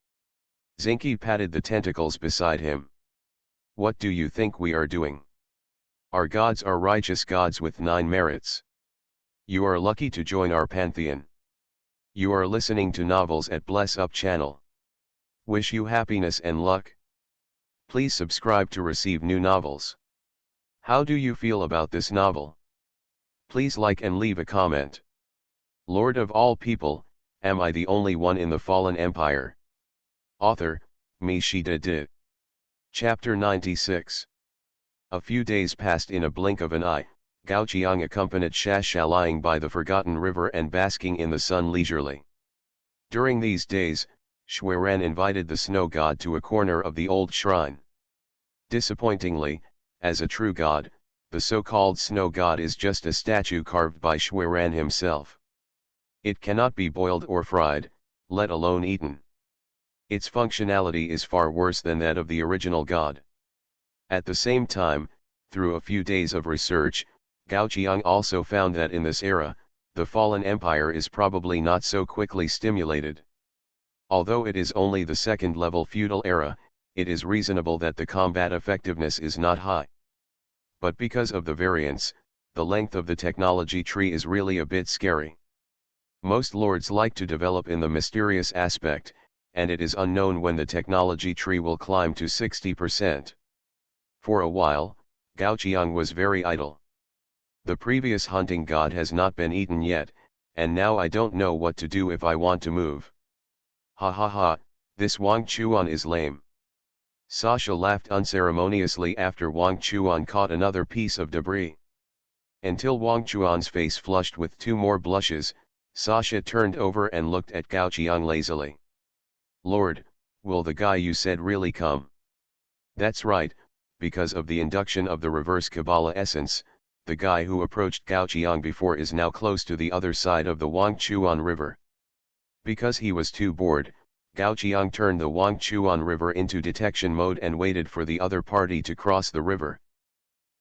A: Zinky patted the tentacles beside him. What do you think we are doing? Our gods are righteous gods with 9 merits. You are lucky to join our pantheon. You are listening to novels at Bless Up channel. Wish you happiness and luck. Please subscribe to receive new novels. How do you feel about this novel? Please like and leave a comment. Lord of all people, am I the only one in the fallen empire? Author, MaleProtagonist. Chapter 96. A few days passed in a blink of an eye. Gao Qiang accompanied Shasha lying by the forgotten river and basking in the sun leisurely. During these days, Shuiran invited the snow god to a corner of the old shrine. Disappointingly, as a true god, the so-called snow god is just a statue carved by Shuiran himself. It cannot be boiled or fried, let alone eaten. Its functionality is far worse than that of the original god. At the same time, through a few days of research, Gao Qiang also found that in this era, the fallen empire is probably not so quickly stimulated. Although it is only the second-level feudal era, it is reasonable that the combat effectiveness is not high. But because of the variance, the length of the technology tree is really a bit scary. Most lords like to develop in the mysterious aspect, and it is unknown when the technology tree will climb to 60%. For a while, Gao Qiang was very idle. The previous hunting god has not been eaten yet, and now I don't know what to do if I want to move. Ha ha ha, this Wang Chuan is lame. Sasha laughed unceremoniously after Wang Chuan caught another piece of debris. Until Wang Chuan's face flushed with 2 more blushes, Sasha turned over and looked at Gao Qiang lazily. Lord, will the guy you said really come? That's right, because of the induction of the reverse Kabbalah essence, the guy who approached Gao Qiang before is now close to the other side of the Wang Chuan River. Because he was too bored, Gao Qiang turned the Wang Chuan River into detection mode and waited for the other party to cross the river.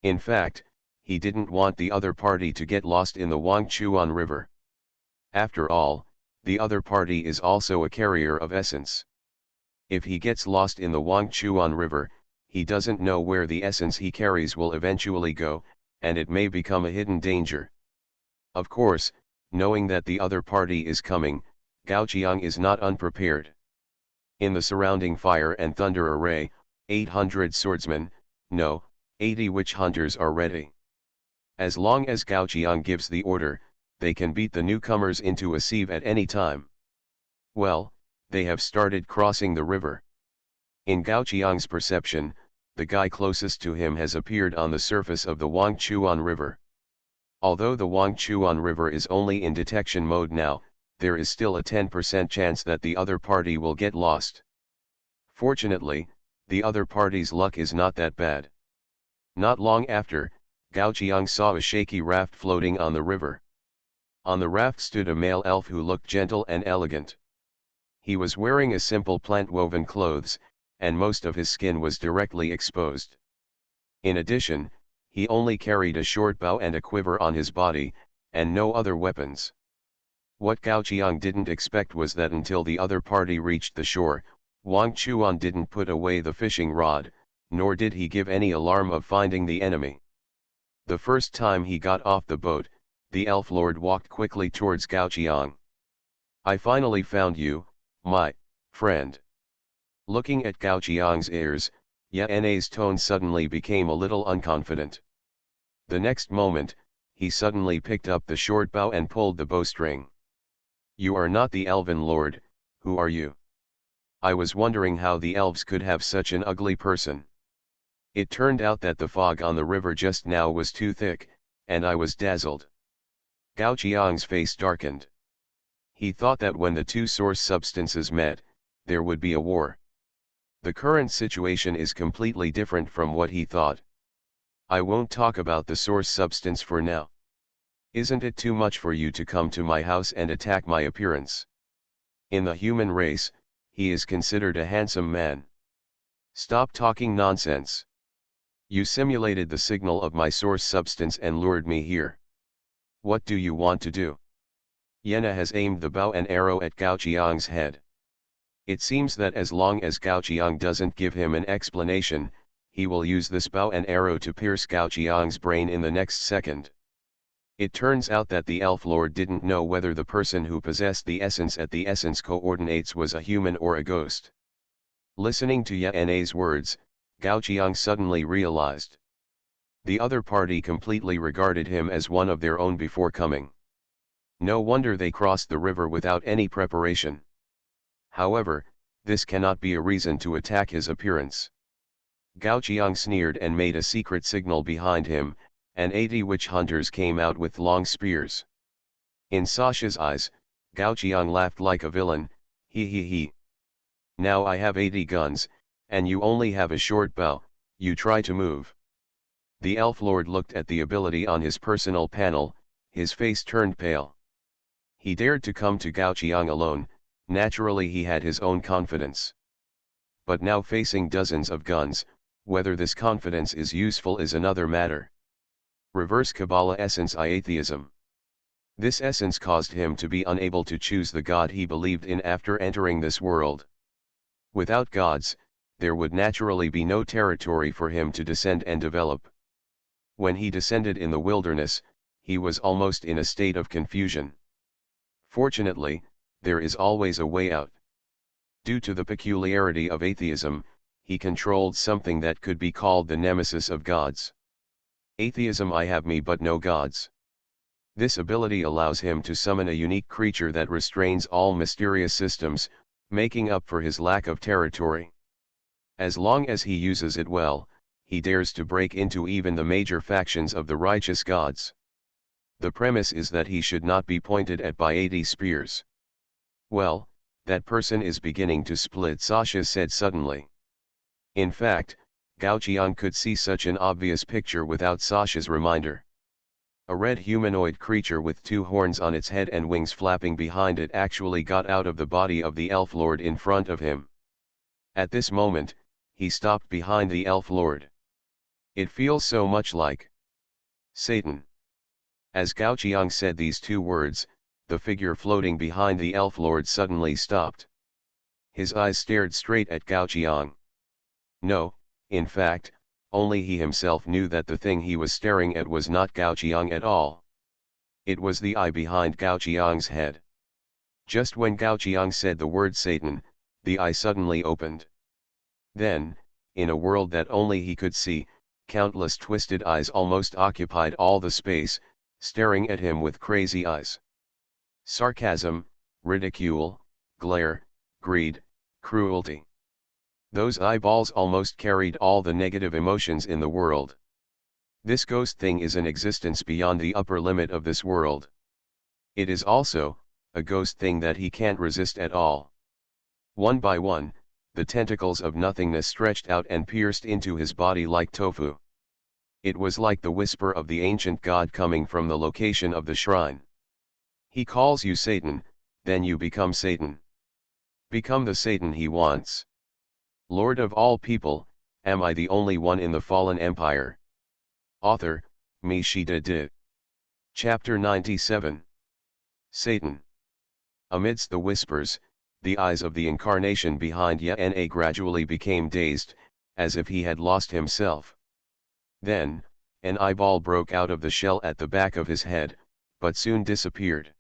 A: In fact, he didn't want the other party to get lost in the Wang Chuan River. After all, the other party is also a carrier of essence. If he gets lost in the Wang Chuan River, he doesn't know where the essence he carries will eventually go, and it may become a hidden danger. Of course, knowing that the other party is coming, Gao Qiang is not unprepared. In the surrounding fire and thunder array, 800 swordsmen, no, 80 witch hunters are ready. As long as Gao Qiang gives the order, they can beat the newcomers into a sieve at any time. Well, they have started crossing the river. In Gao Qiang's perception, the guy closest to him has appeared on the surface of the Wang Chuan River. Although the Wang Chuan River is only in detection mode now, there is still a 10% chance that the other party will get lost. Fortunately, the other party's luck is not that bad. Not long after, Gao Qiang saw a shaky raft floating on the river. On the raft stood a male elf who looked gentle and elegant. He was wearing a simple plant-woven clothes, and most of his skin was directly exposed. In addition, he only carried a short bow and a quiver on his body, and no other weapons. What Gao Qiang didn't expect was that until the other party reached the shore, Wang Chuan didn't put away the fishing rod, nor did he give any alarm of finding the enemy. The first time he got off the boat, the elf lord walked quickly towards Gao Qiang. "I finally found you, my friend." Looking at Gao Qiang's ears, Yane's tone suddenly became a little unconfident. The next moment, he suddenly picked up the short bow and pulled the bowstring. "You are not the elven lord, who are you? I was wondering how the elves could have such an ugly person. It turned out that the fog on the river just now was too thick, and I was dazzled." Gao Qiang's face darkened. He thought that when the two source substances met, there would be a war. The current situation is completely different from what he thought. "I won't talk about the source substance for now. Isn't it too much for you to come to my house and attack my appearance? In the human race, he is considered a handsome man. Stop talking nonsense. You simulated the signal of my source substance and lured me here. What do you want to do?" Yena has aimed the bow and arrow at Gao Qiang's head. It seems that as long as Gao Qiang doesn't give him an explanation, he will use this bow and arrow to pierce Gao Qiang's brain in the next second. It turns out that the elf lord didn't know whether the person who possessed the essence at the essence coordinates was a human or a ghost. Listening to Yane's words, Gao Qiang suddenly realized. The other party completely regarded him as one of their own before coming. No wonder they crossed the river without any preparation. However, this cannot be a reason to attack his appearance. Gao Qiang sneered and made a secret signal behind him, and 80 witch hunters came out with long spears. In Sasha's eyes, Gao Qiang laughed like a villain. He. "Now I have 80 guns, and you only have a short bow, you try to move." The elf lord looked at the ability on his personal panel, his face turned pale. He dared to come to Gao Qiang alone, naturally he had his own confidence. But now facing dozens of guns, whether this confidence is useful is another matter. Reverse Kabbalah essence atheism. This essence caused him to be unable to choose the God he believed in after entering this world. Without gods, there would naturally be no territory for him to descend and develop. When he descended in the wilderness, he was almost in a state of confusion. Fortunately, there is always a way out. Due to the peculiarity of atheism, he controlled something that could be called the nemesis of gods. Atheism: I have me but no gods. This ability allows him to summon a unique creature that restrains all mysterious systems, making up for his lack of territory. As long as he uses it well, he dares to break into even the major factions of the righteous gods. The premise is that he should not be pointed at by 80 spears. "Well, that person is beginning to split," Sasha said suddenly. In fact, Gao Qiang could see such an obvious picture without Sasha's reminder. A red humanoid creature with 2 horns on its head and wings flapping behind it actually got out of the body of the elf lord in front of him. At this moment, he stopped behind the elf lord. "It feels so much like Satan." As Gao Qiang said these 2 words, the figure floating behind the elf lord suddenly stopped. His eyes stared straight at Gao Qiang. No, in fact, only he himself knew that the thing he was staring at was not Gao Qiang at all. It was the eye behind Gao Qiang's head. Just when Gao Qiang said the word Satan, the eye suddenly opened. Then, in a world that only he could see, countless twisted eyes almost occupied all the space, staring at him with crazy eyes. Sarcasm, ridicule, glare, greed, cruelty. Those eyeballs almost carried all the negative emotions in the world. This ghost thing is an existence beyond the upper limit of this world. It is also a ghost thing that he can't resist at all. One by one, the tentacles of nothingness stretched out and pierced into his body like tofu. It was like the whisper of the ancient god coming from the location of the shrine. He calls you Satan, then you become Satan. Become the Satan he wants. Lord of all people, am I the only one in the fallen empire? Author, MaleProtagonist. Chapter 97. Satan. Amidst the whispers, the eyes of the incarnation behind Yana gradually became dazed, as if he had lost himself. Then, an eyeball broke out of the shell at the back of his head, but soon disappeared.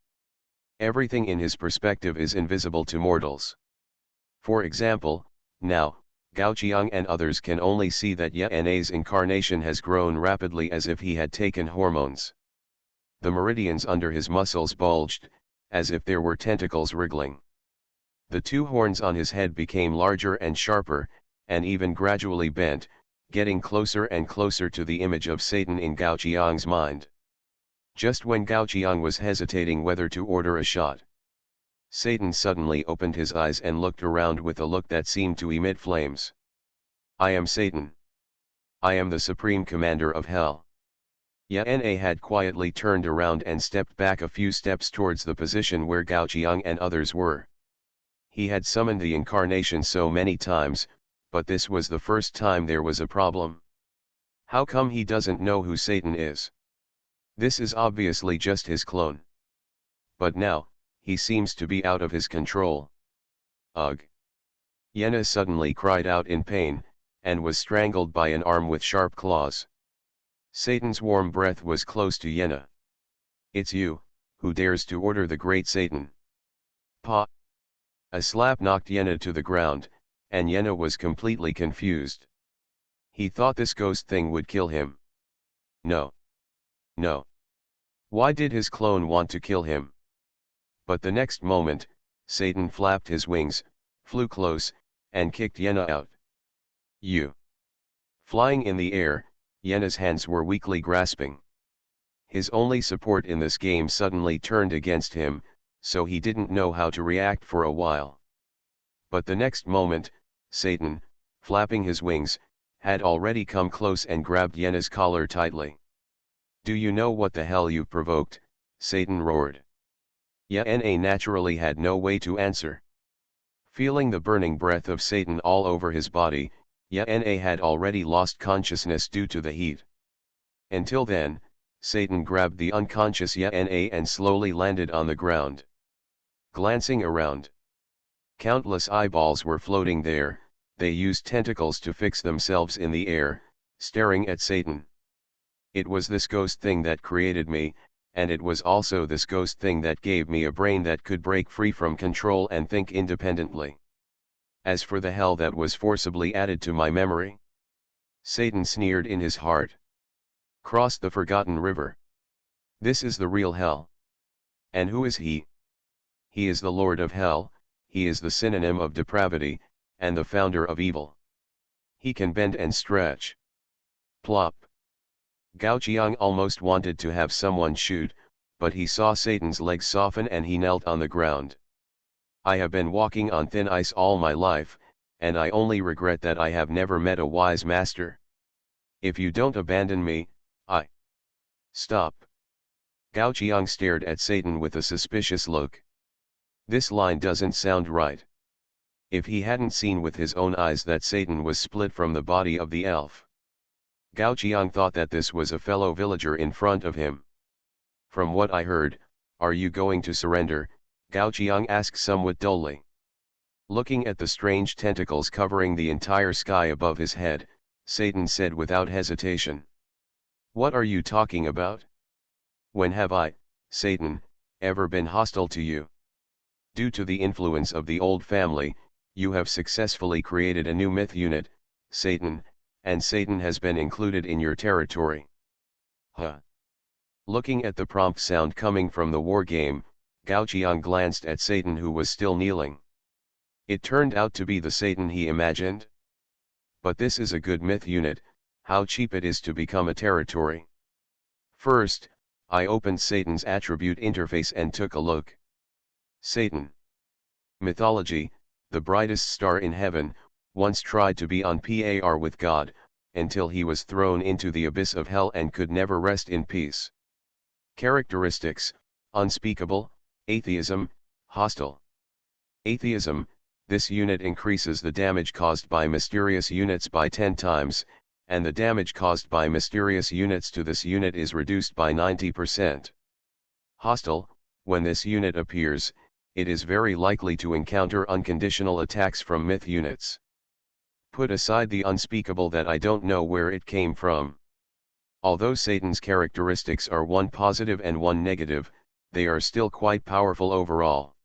A: Everything in his perspective is invisible to mortals. For example, now, Gao Qiang and others can only see that Yana's incarnation has grown rapidly as if he had taken hormones. The meridians under his muscles bulged, as if there were tentacles wriggling. The two horns on his head became larger and sharper, and even gradually bent, getting closer and closer to the image of Satan in Gao Qiang's mind. Just when Gao Qiang was hesitating whether to order a shot, Satan suddenly opened his eyes and looked around with a look that seemed to emit flames. I am Satan. I am the supreme commander of hell. Yana had quietly turned around and stepped back a few steps towards the position where Gao Qiang and others were. He had summoned the incarnation so many times, but this was the first time there was a problem. How come he doesn't know who Satan is? This is obviously just his clone. But now, he seems to be out of his control. Ugh! Yana suddenly cried out in pain, and was strangled by an arm with sharp claws. Satan's warm breath was close to Yana. It's you, who dares to order the great Satan? Pa! A slap knocked Yana to the ground, and Yana was completely confused. He thought this ghost thing would kill him. No. No. Why did his clone want to kill him? But the next moment, Satan flapped his wings, flew close, and kicked Yana out. You! Flying in the air, Yana's hands were weakly grasping. His only support in this game suddenly turned against him, so he didn't know how to react for a while. But the next moment, Satan, flapping his wings, had already come close and grabbed Yana's collar tightly. Do you know what the hell you've provoked? Satan roared. Yana naturally had no way to answer. Feeling the burning breath of Satan all over his body, Yana had already lost consciousness due to the heat. Until then, Satan grabbed the unconscious Yana and slowly landed on the ground. Glancing around, countless eyeballs were floating there. They used tentacles to fix themselves in the air, staring at Satan. It was this ghost thing that created me, and it was also this ghost thing that gave me a brain that could break free from control and think independently. As for the hell that was forcibly added to my memory, Satan sneered in his heart. Cross the forgotten river. This is the real hell. And who is he? He is the Lord of Hell, he is the synonym of depravity, and the founder of evil. He can bend and stretch. Plop. Gao Qiang almost wanted to have someone shoot, but he saw Satan's legs soften and he knelt on the ground. I have been walking on thin ice all my life, and I only regret that I have never met a wise master. If you don't abandon me, I... Stop. Gao Qiang stared at Satan with a suspicious look. This line doesn't sound right. If he hadn't seen with his own eyes that Satan was split from the body of the elf. Gao Qiang thought that this was a fellow villager in front of him. From what I heard, are you going to surrender? Gao Qiang asked somewhat dully. Looking at the strange tentacles covering the entire sky above his head, Satan said without hesitation. What are you talking about? When have I, Satan, ever been hostile to you? Due to the influence of the old family, you have successfully created a new myth unit, Satan, and Satan has been included in your territory. Huh. Looking at the prompt sound coming from the war game, Gao Qiang glanced at Satan who was still kneeling. It turned out to be the Satan he imagined. But this is a good myth unit, how cheap it is to become a territory. First, I opened Satan's attribute interface and took a look. Satan. Mythology, the brightest star in heaven, once tried to be on par with God, until he was thrown into the abyss of hell and could never rest in peace. Characteristics: unspeakable, atheism, hostile. Atheism: this unit increases the damage caused by mysterious units by 10 times, and the damage caused by mysterious units to this unit is reduced by 90%. Hostile: when this unit appears, it is very likely to encounter unconditional attacks from myth units. Put aside the unspeakable that I don't know where it came from. Although Satan's characteristics are one positive and one negative, they are still quite powerful overall.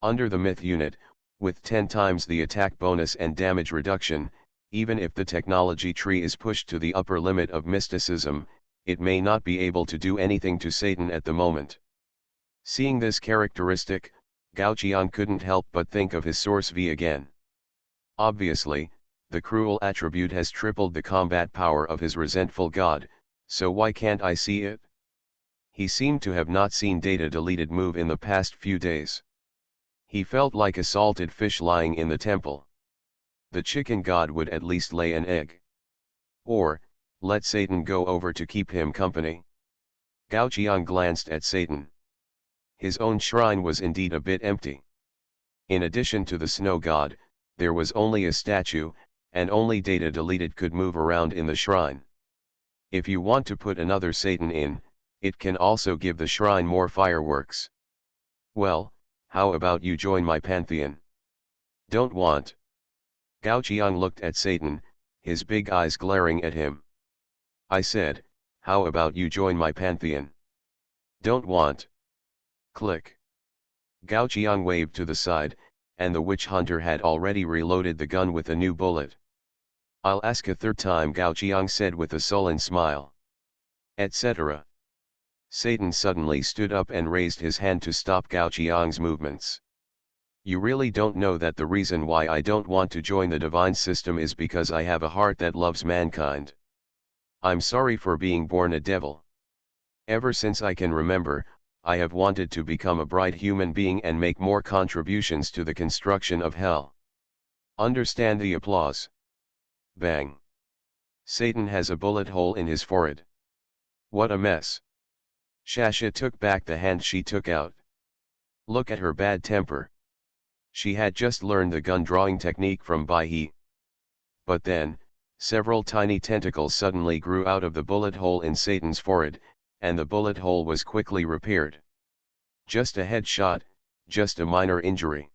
A: Under the myth unit, with 10 times the attack bonus and damage reduction, even if the technology tree is pushed to the upper limit of mysticism, it may not be able to do anything to Satan at the moment. Seeing this characteristic, Gao Qiang couldn't help but think of his source V again. Obviously, the cruel attribute has tripled the combat power of his resentful god, so why can't I see it? He seemed to have not seen data deleted move in the past few days. He felt like a salted fish lying in the temple. The chicken god would at least lay an egg. Or, let Satan go over to keep him company. Gao Qiang glanced at Satan. His own shrine was indeed a bit empty. In addition to the snow god, there was only a statue, and only data deleted could move around in the shrine. If you want to put another Satan in, it can also give the shrine more fireworks. Well, how about you join my pantheon? Don't want. Gao Qiang looked at Satan, his big eyes glaring at him. I said, how about you join my pantheon? Don't want. Click. Gao Qiang waved to the side, and the witch hunter had already reloaded the gun with a new bullet. I'll ask a third time, Gao Qiang said with a sullen smile. Etc. Satan suddenly stood up and raised his hand to stop Gao Qiang's movements. You really don't know that the reason why I don't want to join the divine system is because I have a heart that loves mankind. I'm sorry for being born a devil. Ever since I can remember, I have wanted to become a bright human being and make more contributions to the construction of hell. Understand the applause. Bang. Satan has a bullet hole in his forehead. What a mess. Shasha took back the hand she took out. Look at her bad temper. She had just learned the gun drawing technique from Bai He. But then, several tiny tentacles suddenly grew out of the bullet hole in Satan's forehead, and the bullet hole was quickly repaired. Just a headshot, just a minor injury.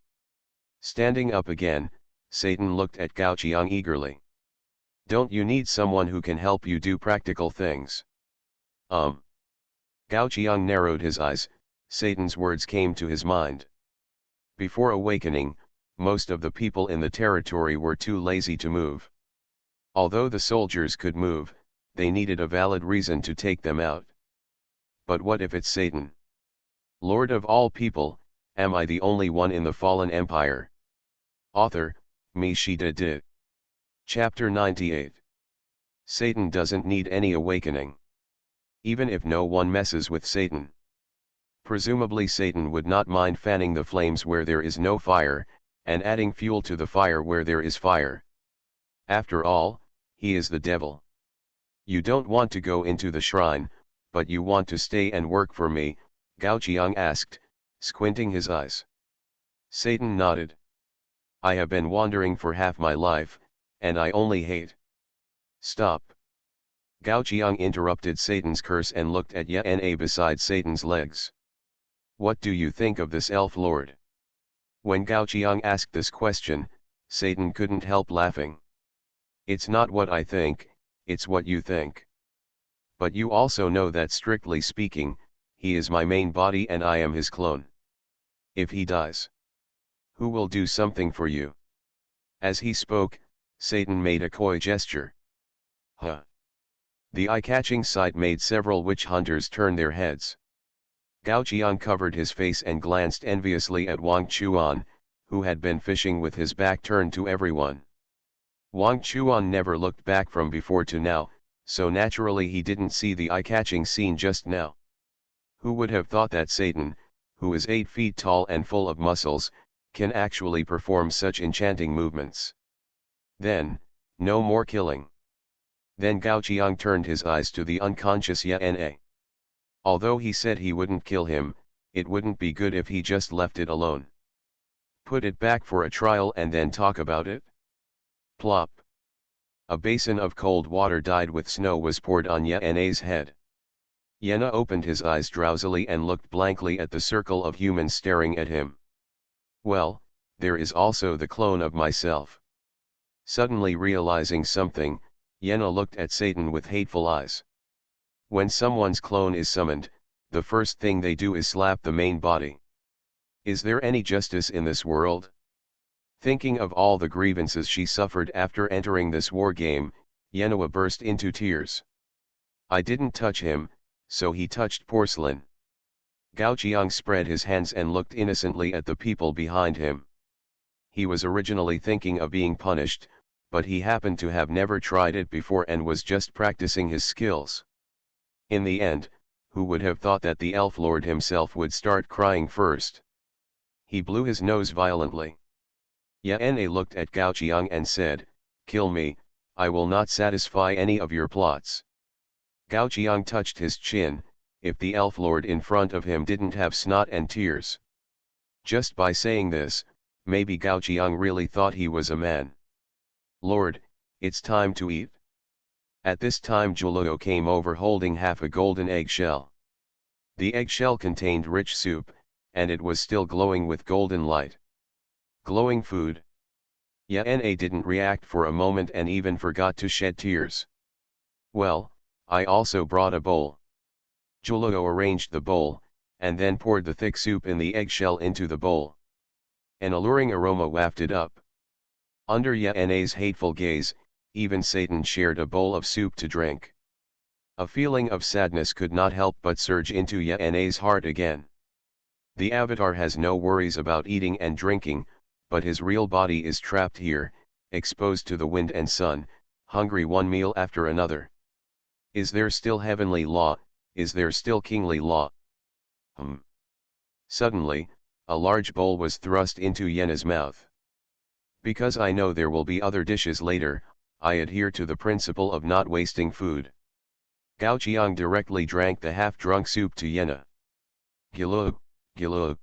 A: Standing up again, Satan looked at Gao Qiang eagerly. Don't you need someone who can help you do practical things? Gao Qiang narrowed his eyes. Satan's words came to his mind. Before awakening, most of the people in the territory were too lazy to move. Although the soldiers could move, they needed a valid reason to take them out. But what if it's Satan? Lord of all people, am I the only one in the fallen empire? Author, Mi Shi Da Di. Chapter 98. Satan doesn't need any awakening. Even if no one messes with Satan. Presumably Satan would not mind fanning the flames where there is no fire, and adding fuel to the fire where there is fire. After all, he is the devil. You don't want to go into the shrine, but you want to stay and work for me, Gao Qiang asked, squinting his eyes. Satan nodded. I have been wandering for half my life, and I only hate. Stop. Gao Qiang interrupted Satan's curse and looked at Yana beside Satan's legs. What do you think of this elf lord? When Gao Qiang asked this question, Satan couldn't help laughing. It's not what I think, it's what you think. But you also know that strictly speaking, he is my main body and I am his clone. If he dies, who will do something for you? As he spoke, Satan made a coy gesture. Huh. The eye-catching sight made several witch hunters turn their heads. Gao Qiang covered his face and glanced enviously at Wang Chuan, who had been fishing with his back turned to everyone. Wang Chuan never looked back from before to now, so naturally he didn't see the eye-catching scene just now. Who would have thought that Satan, who is 8 feet tall and full of muscles, can actually perform such enchanting movements? Then, no more killing. Then Gao Qiang turned his eyes to the unconscious Yana. Although he said he wouldn't kill him, it wouldn't be good if he just left it alone. Put it back for a trial and then talk about it? Plop. A basin of cold water dyed with snow was poured on Yana's head. Yana opened his eyes drowsily and looked blankly at the circle of humans staring at him. Well, there is also the clone of myself. Suddenly realizing something, Yana looked at Satan with hateful eyes. When someone's clone is summoned, the first thing they do is slap the main body. Is there any justice in this world? Thinking of all the grievances she suffered after entering this war game, Yenua burst into tears. I didn't touch him, so he touched porcelain. Gao Qiang spread his hands and looked innocently at the people behind him. He was originally thinking of being punished, but he happened to have never tried it before and was just practicing his skills. In the end, who would have thought that the elf lord himself would start crying first? He blew his nose violently. Yana looked at Gao Qiang and said, "Kill me, I will not satisfy any of your plots." Gao Qiang touched his chin, if the elf lord in front of him didn't have snot and tears. Just by saying this, maybe Gao Qiang really thought he was a man. Lord, it's time to eat. At this time Juluo came over holding half a golden eggshell. The eggshell contained rich soup, and it was still glowing with golden light. Glowing food. Yana didn't react for a moment and even forgot to shed tears. Well, I also brought a bowl. Juluo arranged the bowl, and then poured the thick soup in the eggshell into the bowl. An alluring aroma wafted up. Under Yana's hateful gaze, even Satan shared a bowl of soup to drink. A feeling of sadness could not help but surge into Yana's heart again. The avatar has no worries about eating and drinking, but his real body is trapped here, exposed to the wind and sun, hungry one meal after another. Is there still heavenly law? Is there still kingly law? Suddenly, a large bowl was thrust into Yena's mouth. Because I know there will be other dishes later, I adhere to the principle of not wasting food. Gao Qiang directly drank the half-drunk soup to Yena. Gilug, gilug.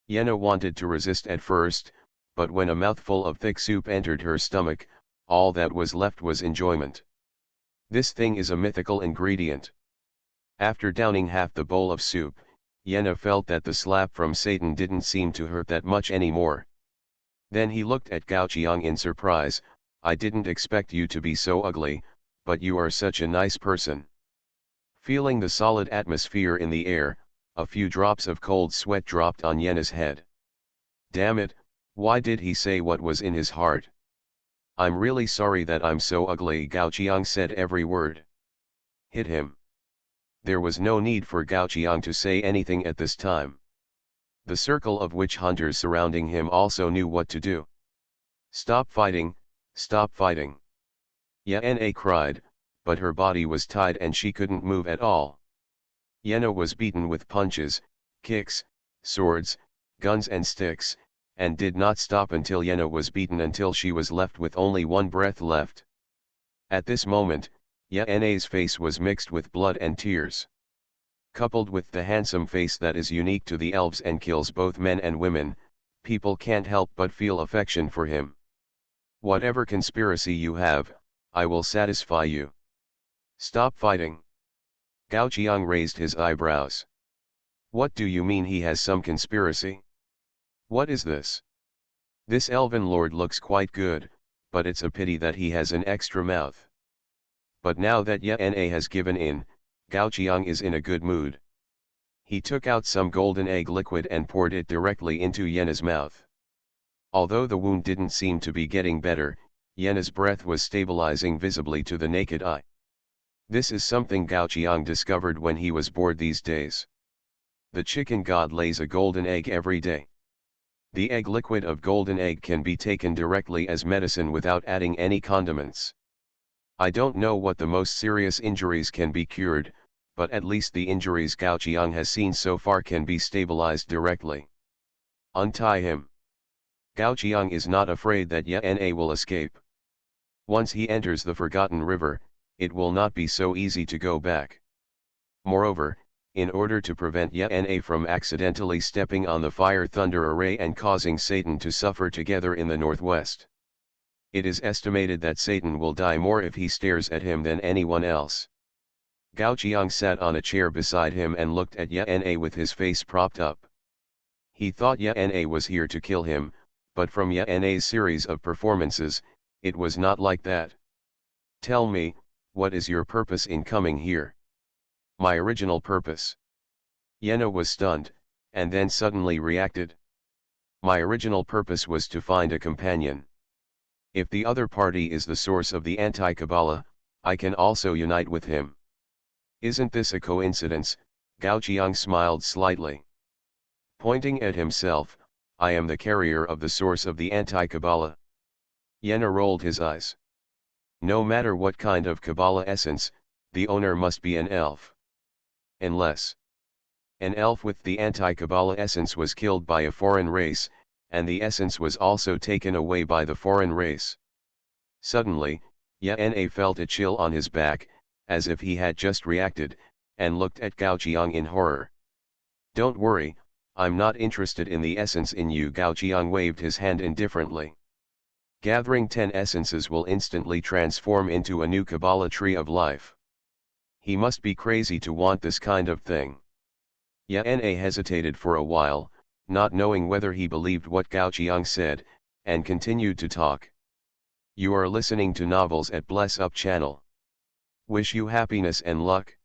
A: Yena wanted to resist at first, but when a mouthful of thick soup entered her stomach, all that was left was enjoyment. This thing is a mythical ingredient. After downing half the bowl of soup, Yena felt that the slap from Satan didn't seem to hurt that much anymore. Then he looked at Gao Qiang in surprise. I didn't expect you to be so ugly, but you are such a nice person. Feeling the solid atmosphere in the air, a few drops of cold sweat dropped on Yena's head. Damn it, why did he say what was in his heart? I'm really sorry that I'm so ugly, Gao Qiang said every word. Hit him. There was no need for Gao Qiang to say anything at this time. The circle of witch hunters surrounding him also knew what to do. Stop fighting, stop fighting. Yana cried, but her body was tied and she couldn't move at all. Yena was beaten with punches, kicks, swords, guns and sticks, and did not stop until Yena was beaten until she was left with only one breath left. At this moment, Yena's face was mixed with blood and tears. Coupled with the handsome face that is unique to the elves and kills both men and women, people can't help but feel affection for him. Whatever conspiracy you have, I will satisfy you. Stop fighting. Gao Qiang raised his eyebrows. What do you mean he has some conspiracy? What is this? This elven lord looks quite good, but it's a pity that he has an extra mouth. But now that Yana has given in, Gao Qiang is in a good mood. He took out some golden egg liquid and poured it directly into Yena's mouth. Although the wound didn't seem to be getting better, Yena's breath was stabilizing visibly to the naked eye. This is something Gao Qiang discovered when he was bored these days. The chicken god lays a golden egg every day. The egg liquid of golden egg can be taken directly as medicine without adding any condiments. I don't know what the most serious injuries can be cured, but at least the injuries Gao Qiang has seen so far can be stabilized directly. Untie him. Gao Qiang is not afraid that Yana will escape. Once he enters the Forgotten River, it will not be so easy to go back. Moreover, in order to prevent Yana from accidentally stepping on the fire thunder array and causing Satan to suffer together in the northwest. It is estimated that Satan will die more if he stares at him than anyone else. Gao Qiang sat on a chair beside him and looked at Yana with his face propped up. He thought Yana was here to kill him, but from Yana's series of performances, it was not like that. Tell me, what is your purpose in coming here? My original purpose. Yana was stunned, and then suddenly reacted. My original purpose was to find a companion. If the other party is the source of the anti-Kabbalah, I can also unite with him. Isn't this a coincidence? Gao Qiang smiled slightly. Pointing at himself, I am the carrier of the source of the anti-Kabbalah. Yana rolled his eyes. No matter what kind of Kabbalah essence, the owner must be an elf. Unless an elf with the anti-Kabbalah essence was killed by a foreign race, and the essence was also taken away by the foreign race. Suddenly, Yana felt a chill on his back, as if he had just reacted, and looked at Gao Qiang in horror. Don't worry, I'm not interested in the essence in you. Gao Qiang waved his hand indifferently. Gathering 10 essences will instantly transform into a new Kabbalah tree of life. He must be crazy to want this kind of thing. Yana hesitated for a while, not knowing whether he believed what Gao Qiang said, and continued to talk. You are listening to Novels at Bless Up channel. Wish you happiness and luck.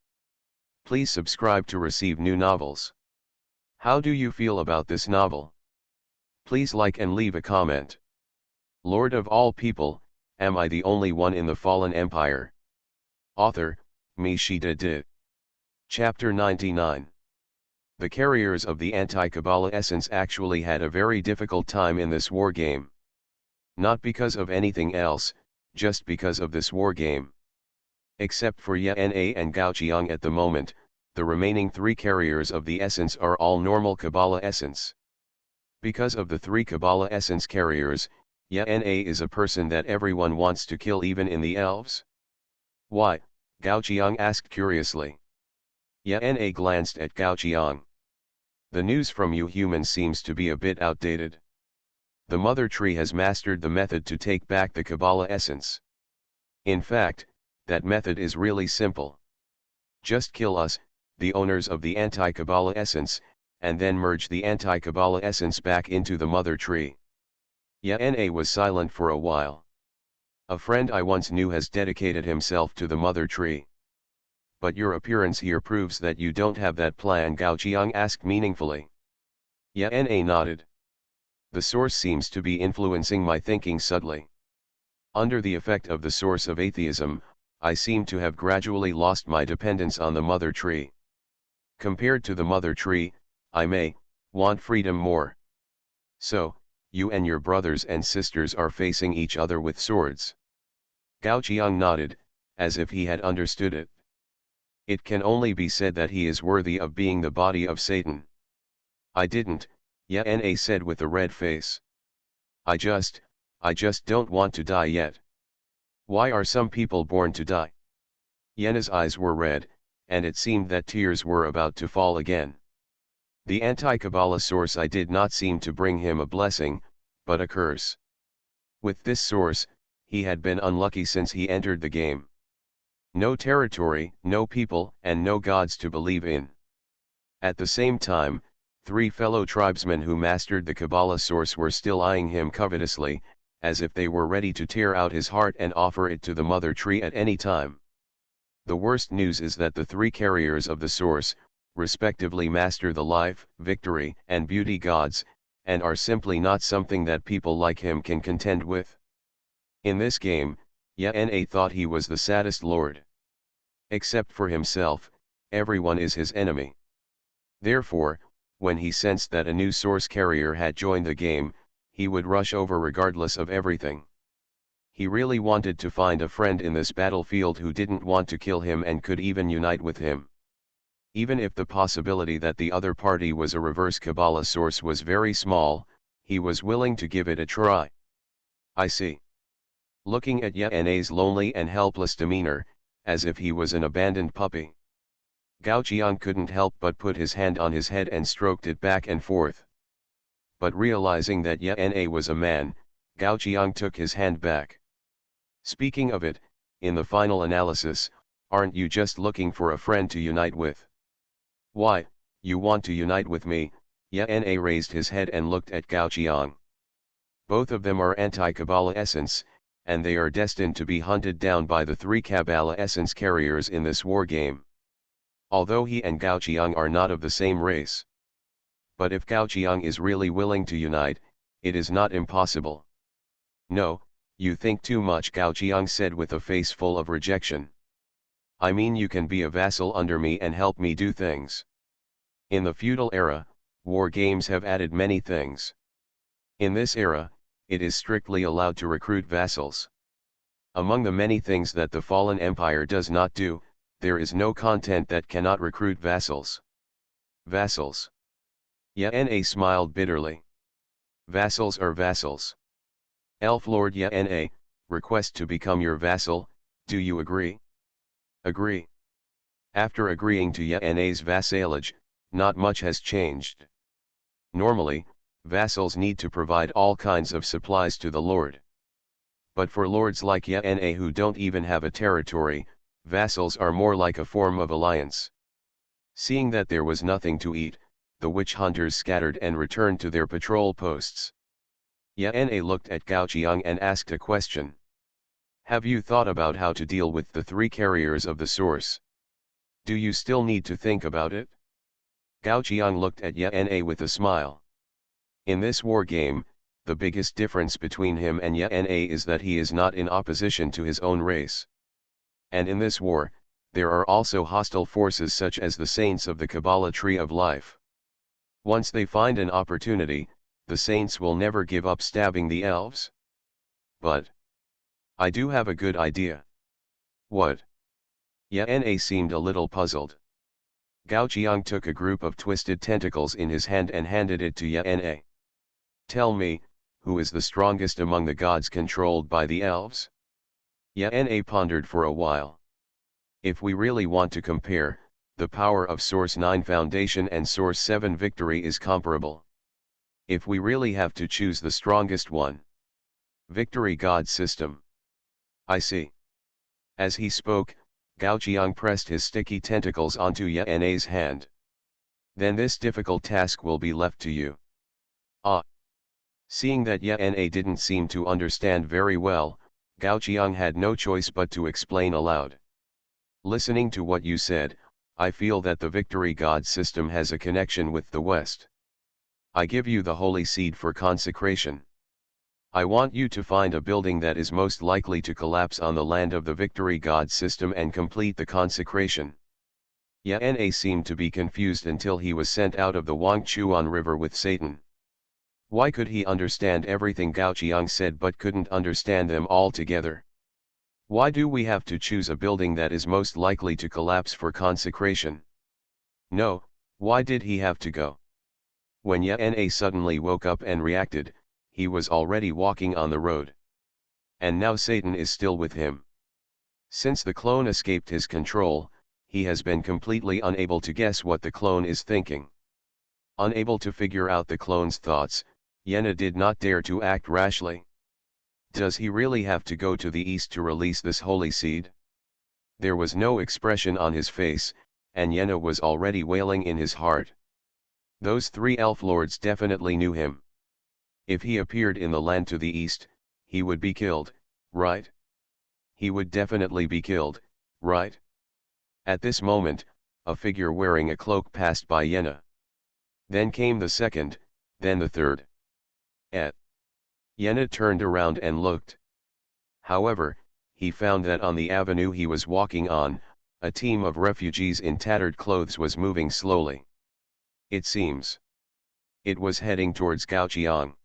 A: Please subscribe to receive new novels. How do you feel about this novel? Please like and leave a comment. Lord of all people, am I the only one in the fallen empire? Author, MaleProtagonist. Chapter 99. The carriers of the anti-Kabbalah essence actually had a very difficult time in this war game. Not because of anything else, just because of this war game. Except for Yana and Gao Qiang at the moment, the remaining 3 carriers of the essence are all normal Kabbalah essence. Because of the 3 Kabbalah essence carriers, Yana is a person that everyone wants to kill, even in the elves. Why? Gao Qiang asked curiously. Yana glanced at Gao Qiang. The news from you humans seems to be a bit outdated. The mother tree has mastered the method to take back the Kabbalah essence. In fact, that method is really simple. Just kill us, the owners of the anti-Kabbalah essence, and then merge the anti-Kabbalah essence back into the mother tree. Yana was silent for a while. A friend I once knew has dedicated himself to the mother tree. But your appearance here proves that you don't have that plan, Gao Qiang asked meaningfully. Yana nodded. The source seems to be influencing my thinking subtly. Under the effect of the source of atheism, I seem to have gradually lost my dependence on the mother tree. Compared to the mother tree, I may want freedom more. So, you and your brothers and sisters are facing each other with swords. Gao Qiang nodded, as if he had understood it. It can only be said that he is worthy of being the body of Satan. I didn't, Yana said with a red face. I just don't want to die yet. Why are some people born to die? Yana's eyes were red, and it seemed that tears were about to fall again. The anti-Kabbalah source I did not seem to bring him a blessing, but a curse. With this source, he had been unlucky since he entered the game. No territory, no people, and no gods to believe in. At the same time, 3 fellow tribesmen who mastered the Kabbalah source were still eyeing him covetously, as if they were ready to tear out his heart and offer it to the mother tree at any time. The worst news is that the 3 carriers of the source, respectively, master the life, victory, and beauty gods, and are simply not something that people like him can contend with. In this game, Yana thought he was the saddest lord. Except for himself, everyone is his enemy. Therefore, when he sensed that a new source carrier had joined the game, he would rush over regardless of everything. He really wanted to find a friend in this battlefield who didn't want to kill him and could even unite with him. Even if the possibility that the other party was a reverse Kabbalah source was very small, he was willing to give it a try. I see. Looking at Yana's lonely and helpless demeanor, as if he was an abandoned puppy. Gao Qiang couldn't help but put his hand on his head and stroked it back and forth. But realizing that Yana was a man, Gao Qiang took his hand back. Speaking of it, in the final analysis, aren't you just looking for a friend to unite with? Why, you want to unite with me? Yana raised his head and looked at Gao Qiang. Both of them are anti-Kabbalah essence, and they are destined to be hunted down by the three Kabbalah essence carriers in this war game. Although he and Gao Qiang are not of the same race. But if Gao Qiang is really willing to unite, it is not impossible. No, you think too much, Gao Qiang said with a face full of rejection. I mean, you can be a vassal under me and help me do things. In the feudal era, war games have added many things. In this era, it is strictly allowed to recruit vassals. Among the many things that the fallen empire does not do, there is no content that cannot recruit vassals. Vassals. Yana smiled bitterly. Vassals are vassals. Elf Lord Yana, request to become your vassal, do you agree? Agree. After agreeing to Yana's vassalage, not much has changed. Normally, vassals need to provide all kinds of supplies to the lord. But for lords like Yana who don't even have a territory, vassals are more like a form of alliance. Seeing that there was nothing to eat, the witch hunters scattered and returned to their patrol posts. Yana looked at Gao Qiang and asked a question. Have you thought about how to deal with the three carriers of the source? Do you still need to think about it? Gao Qiang looked at Yana with a smile. In this war game, the biggest difference between him and Yana is that he is not in opposition to his own race. And in this war, there are also hostile forces such as the saints of the Kabbalah tree of life. Once they find an opportunity, the saints will never give up stabbing the elves. But I do have a good idea. What? Yana seemed a little puzzled. Gao Qiang took a group of twisted tentacles in his hand and handed it to Yana. Tell me, who is the strongest among the gods controlled by the elves? Yana pondered for a while. If we really want to compare, the power of Source 9 Foundation and Source 7 Victory is comparable. If we really have to choose the strongest one. Victory God System. I see. As he spoke, Gao Qiang pressed his sticky tentacles onto Yana's hand. Then this difficult task will be left to you. Ah. Seeing that Yana didn't seem to understand very well, Gao Qiang had no choice but to explain aloud. Listening to what you said, I feel that the Victory God System has a connection with the West. I give you the holy seed for consecration. I want you to find a building that is most likely to collapse on the land of the Victory God System and complete the consecration. Yana seemed to be confused until he was sent out of the Wangchuan River with Satan. Why could he understand everything Gao Qiang said but couldn't understand them all together? Why do we have to choose a building that is most likely to collapse for consecration? No, why did he have to go? When Yana suddenly woke up and reacted, he was already walking on the road. And now Satan is still with him. Since the clone escaped his control, he has been completely unable to guess what the clone is thinking. Unable to figure out the clone's thoughts, Yana did not dare to act rashly. Does he really have to go to the east to release this holy seed? There was no expression on his face, and Yana was already wailing in his heart. Those three elf lords definitely knew him. If he appeared in the land to the east, he would be killed, right? He would definitely be killed, right? At this moment, a figure wearing a cloak passed by Yana. Then came the second, then the third. Yana turned around and looked. However, he found that on the avenue he was walking on, a team of refugees in tattered clothes was moving slowly. It seems it was heading towards Gao Qiang.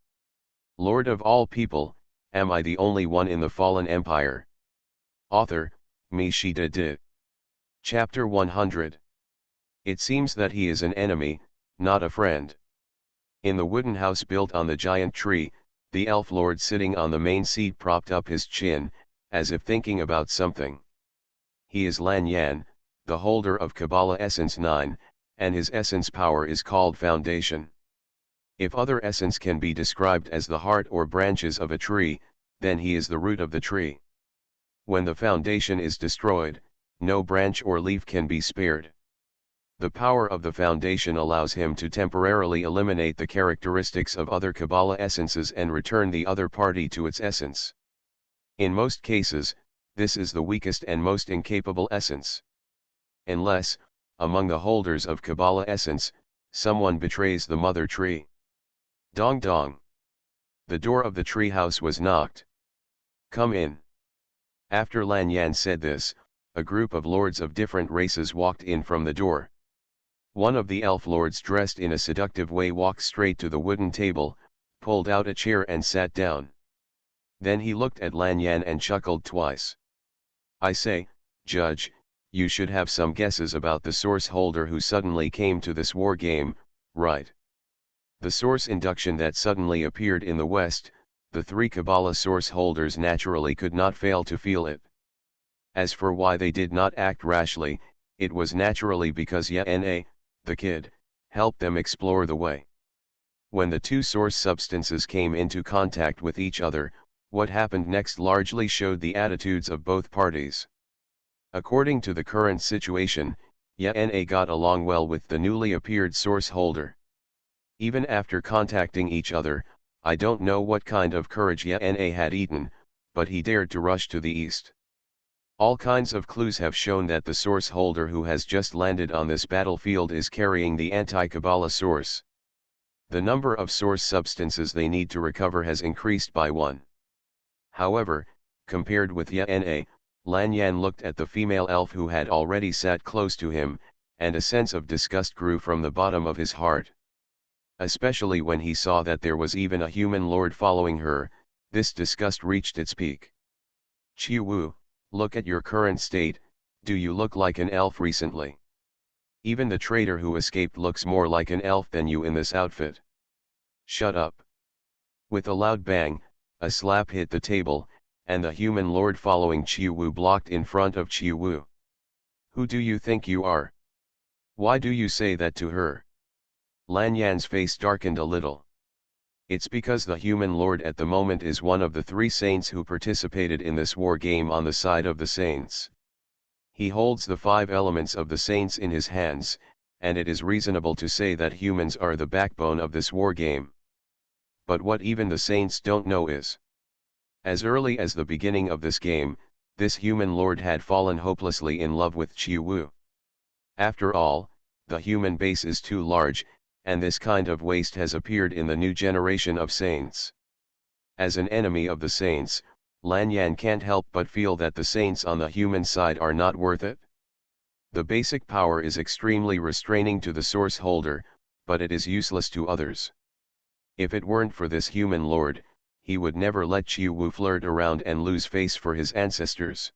A: Lord of all people, am I the only one in the fallen empire? Author, MaleProtagonist. Chapter 100. It seems that he is an enemy, not a friend. In the wooden house built on the giant tree, the elf lord sitting on the main seat propped up his chin, as if thinking about something. he is Lan Yan, the holder of Kabbalah Essence 9, and his essence power is called Foundation. If other essence can be described as the heart or branches of a tree, then he is the root of the tree. When the foundation is destroyed, no branch or leaf can be spared. The power of the foundation allows him to temporarily eliminate the characteristics of other Kabbalah essences and return the other party to its essence. In most cases, this is the weakest and most incapable essence. Unless, among the holders of Kabbalah essence, someone betrays the mother tree. Dong dong. The door of the tree house was knocked. Come in. After Lan Yan said this, a group of lords of different races walked in from the door. One of the elf lords dressed in a seductive way walked straight to the wooden table, pulled out a chair and sat down. Then he looked at Lan Yan and chuckled twice. I say, Judge, you should have some guesses about the source holder who suddenly came to this war game, right? The source induction that suddenly appeared in the West, the three Kabbalah source holders naturally could not fail to feel it. As for why they did not act rashly, it was naturally because Yana, the kid, helped them explore the way. When the two source substances came into contact with each other, what happened next largely showed the attitudes of both parties. According to the current situation, Yana got along well with the newly appeared source holder. Even after contacting each other, I don't know what kind of courage Yana had eaten, but he dared to rush to the east. All kinds of clues have shown that the source holder who has just landed on this battlefield is carrying the anti-Kabbalah source. The number of source substances they need to recover has increased by 1. However, compared with Yana, Lan Yan looked at the female elf who had already sat close to him, and a sense of disgust grew from the bottom of his heart. Especially when he saw that there was even a human lord following her, this disgust reached its peak. Chiwu, look at your current state, do you look like an elf recently? Even the traitor who escaped looks more like an elf than you in this outfit. Shut up. With a loud bang, a slap hit the table, and the human lord following Chiwu blocked in front of Chiwu. Who do you think you are? Why do you say that to her? Lan Yan's face darkened a little. It's because the human lord at the moment is one of the 3 saints who participated in this war game on the side of the saints. He holds the 5 elements of the saints in his hands, and it is reasonable to say that humans are the backbone of this war game. But what even the saints don't know is, as early as the beginning of this game, this human lord had fallen hopelessly in love with Chiwu. After all, the human base is too large, and this kind of waste has appeared in the new generation of saints. As an enemy of the saints, Lan Yan can't help but feel that the saints on the human side are not worth it. The basic power is extremely restraining to the source holder, but it is useless to others. If it weren't for this human lord, he would never let Chiwu flirt around and lose face for his ancestors.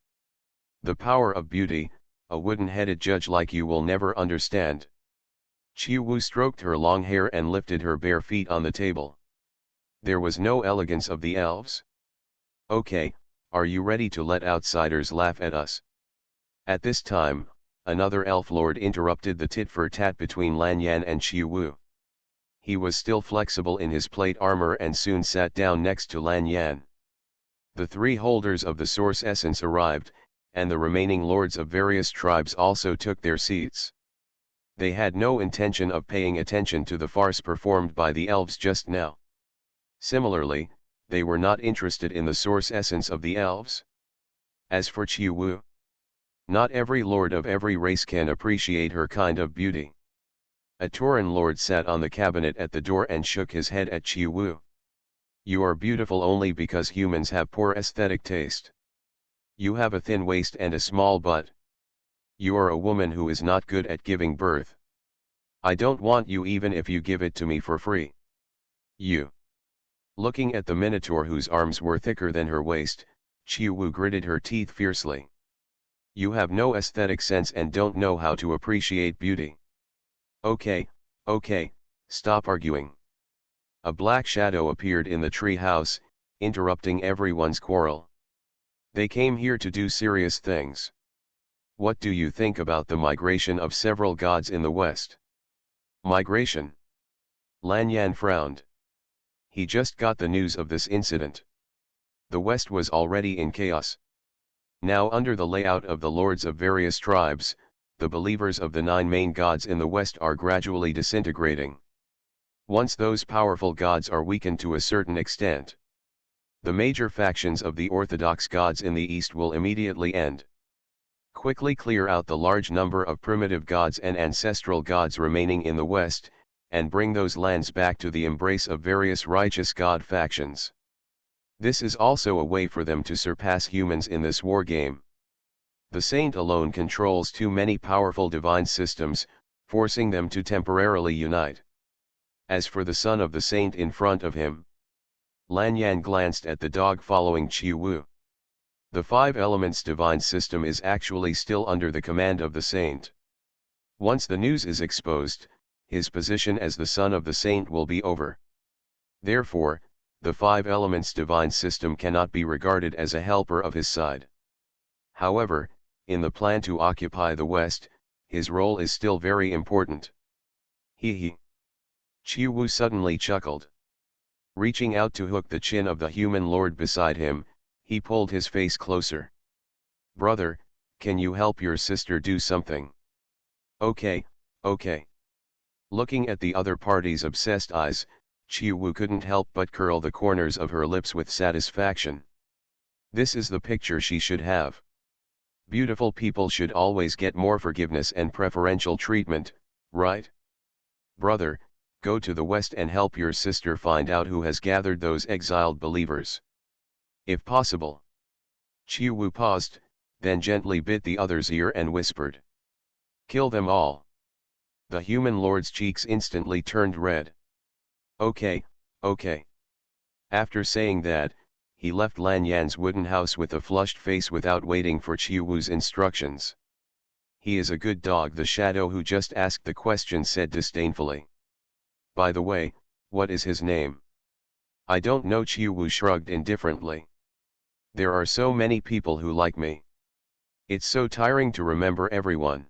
A: The power of beauty, a wooden-headed judge like you will never understand. Chiwu stroked her long hair and lifted her bare feet on the table. There was no elegance of the elves. Okay, are you ready to let outsiders laugh at us? At this time, another elf lord interrupted the tit-for-tat between Lan Yan and Chiwu. He was still flexible in his plate armor and soon sat down next to Lan Yan. The 3 holders of the source essence arrived, and the remaining lords of various tribes also took their seats. They had no intention of paying attention to the farce performed by the elves just now. Similarly, they were not interested in the source essence of the elves. As for Chiwu, not every lord of every race can appreciate her kind of beauty. A Tauran lord sat on the cabinet at the door and shook his head at Chiwu. You are beautiful only because humans have poor aesthetic taste. You have a thin waist and a small butt. You are a woman who is not good at giving birth. I don't want you even if you give it to me for free. You. Looking at the minotaur whose arms were thicker than her waist, Chiwu gritted her teeth fiercely. You have no aesthetic sense and don't know how to appreciate beauty. Okay, stop arguing. A black shadow appeared in the tree house, interrupting everyone's quarrel. They came here to do serious things. What do you think about the migration of several gods in the West? Migration? Lan Yan frowned. He just got the news of this incident. The West was already in chaos. Now, under the layout of the lords of various tribes, the believers of the 9 main gods in the West are gradually disintegrating. Once those powerful gods are weakened to a certain extent, the major factions of the orthodox gods in the East will immediately end. Quickly clear out the large number of primitive gods and ancestral gods remaining in the West, and bring those lands back to the embrace of various righteous god factions. This is also a way for them to surpass humans in this war game. The saint alone controls too many powerful divine systems, forcing them to temporarily unite. As for the son of the saint in front of him, Lan Yan glanced at the dog following Qiu Wu. The 5 elements divine system is actually still under the command of the saint. Once the news is exposed, his position as the son of the saint will be over. Therefore, the 5 elements divine system cannot be regarded as a helper of his side. However, in the plan to occupy the West, his role is still very important. He. Qiu Wu suddenly chuckled. Reaching out to hook the chin of the human lord beside him, he pulled his face closer. Brother, can you help your sister do something? Okay. Looking at the other party's obsessed eyes, Qiu Wu couldn't help but curl the corners of her lips with satisfaction. This is the picture she should have. Beautiful people should always get more forgiveness and preferential treatment, right? Brother, go to the West and help your sister find out who has gathered those exiled believers. If possible. Qiu Wu paused, then gently bit the other's ear and whispered. Kill them all. The human lord's cheeks instantly turned red. Okay. After saying that, he left Lan Yan's wooden house with a flushed face without waiting for Qiu Wu's instructions. He is a good dog, the shadow who just asked the question said disdainfully. By the way, what is his name? I don't know, Qiu Wu shrugged indifferently. There are so many people who like me. It's so tiring to remember everyone.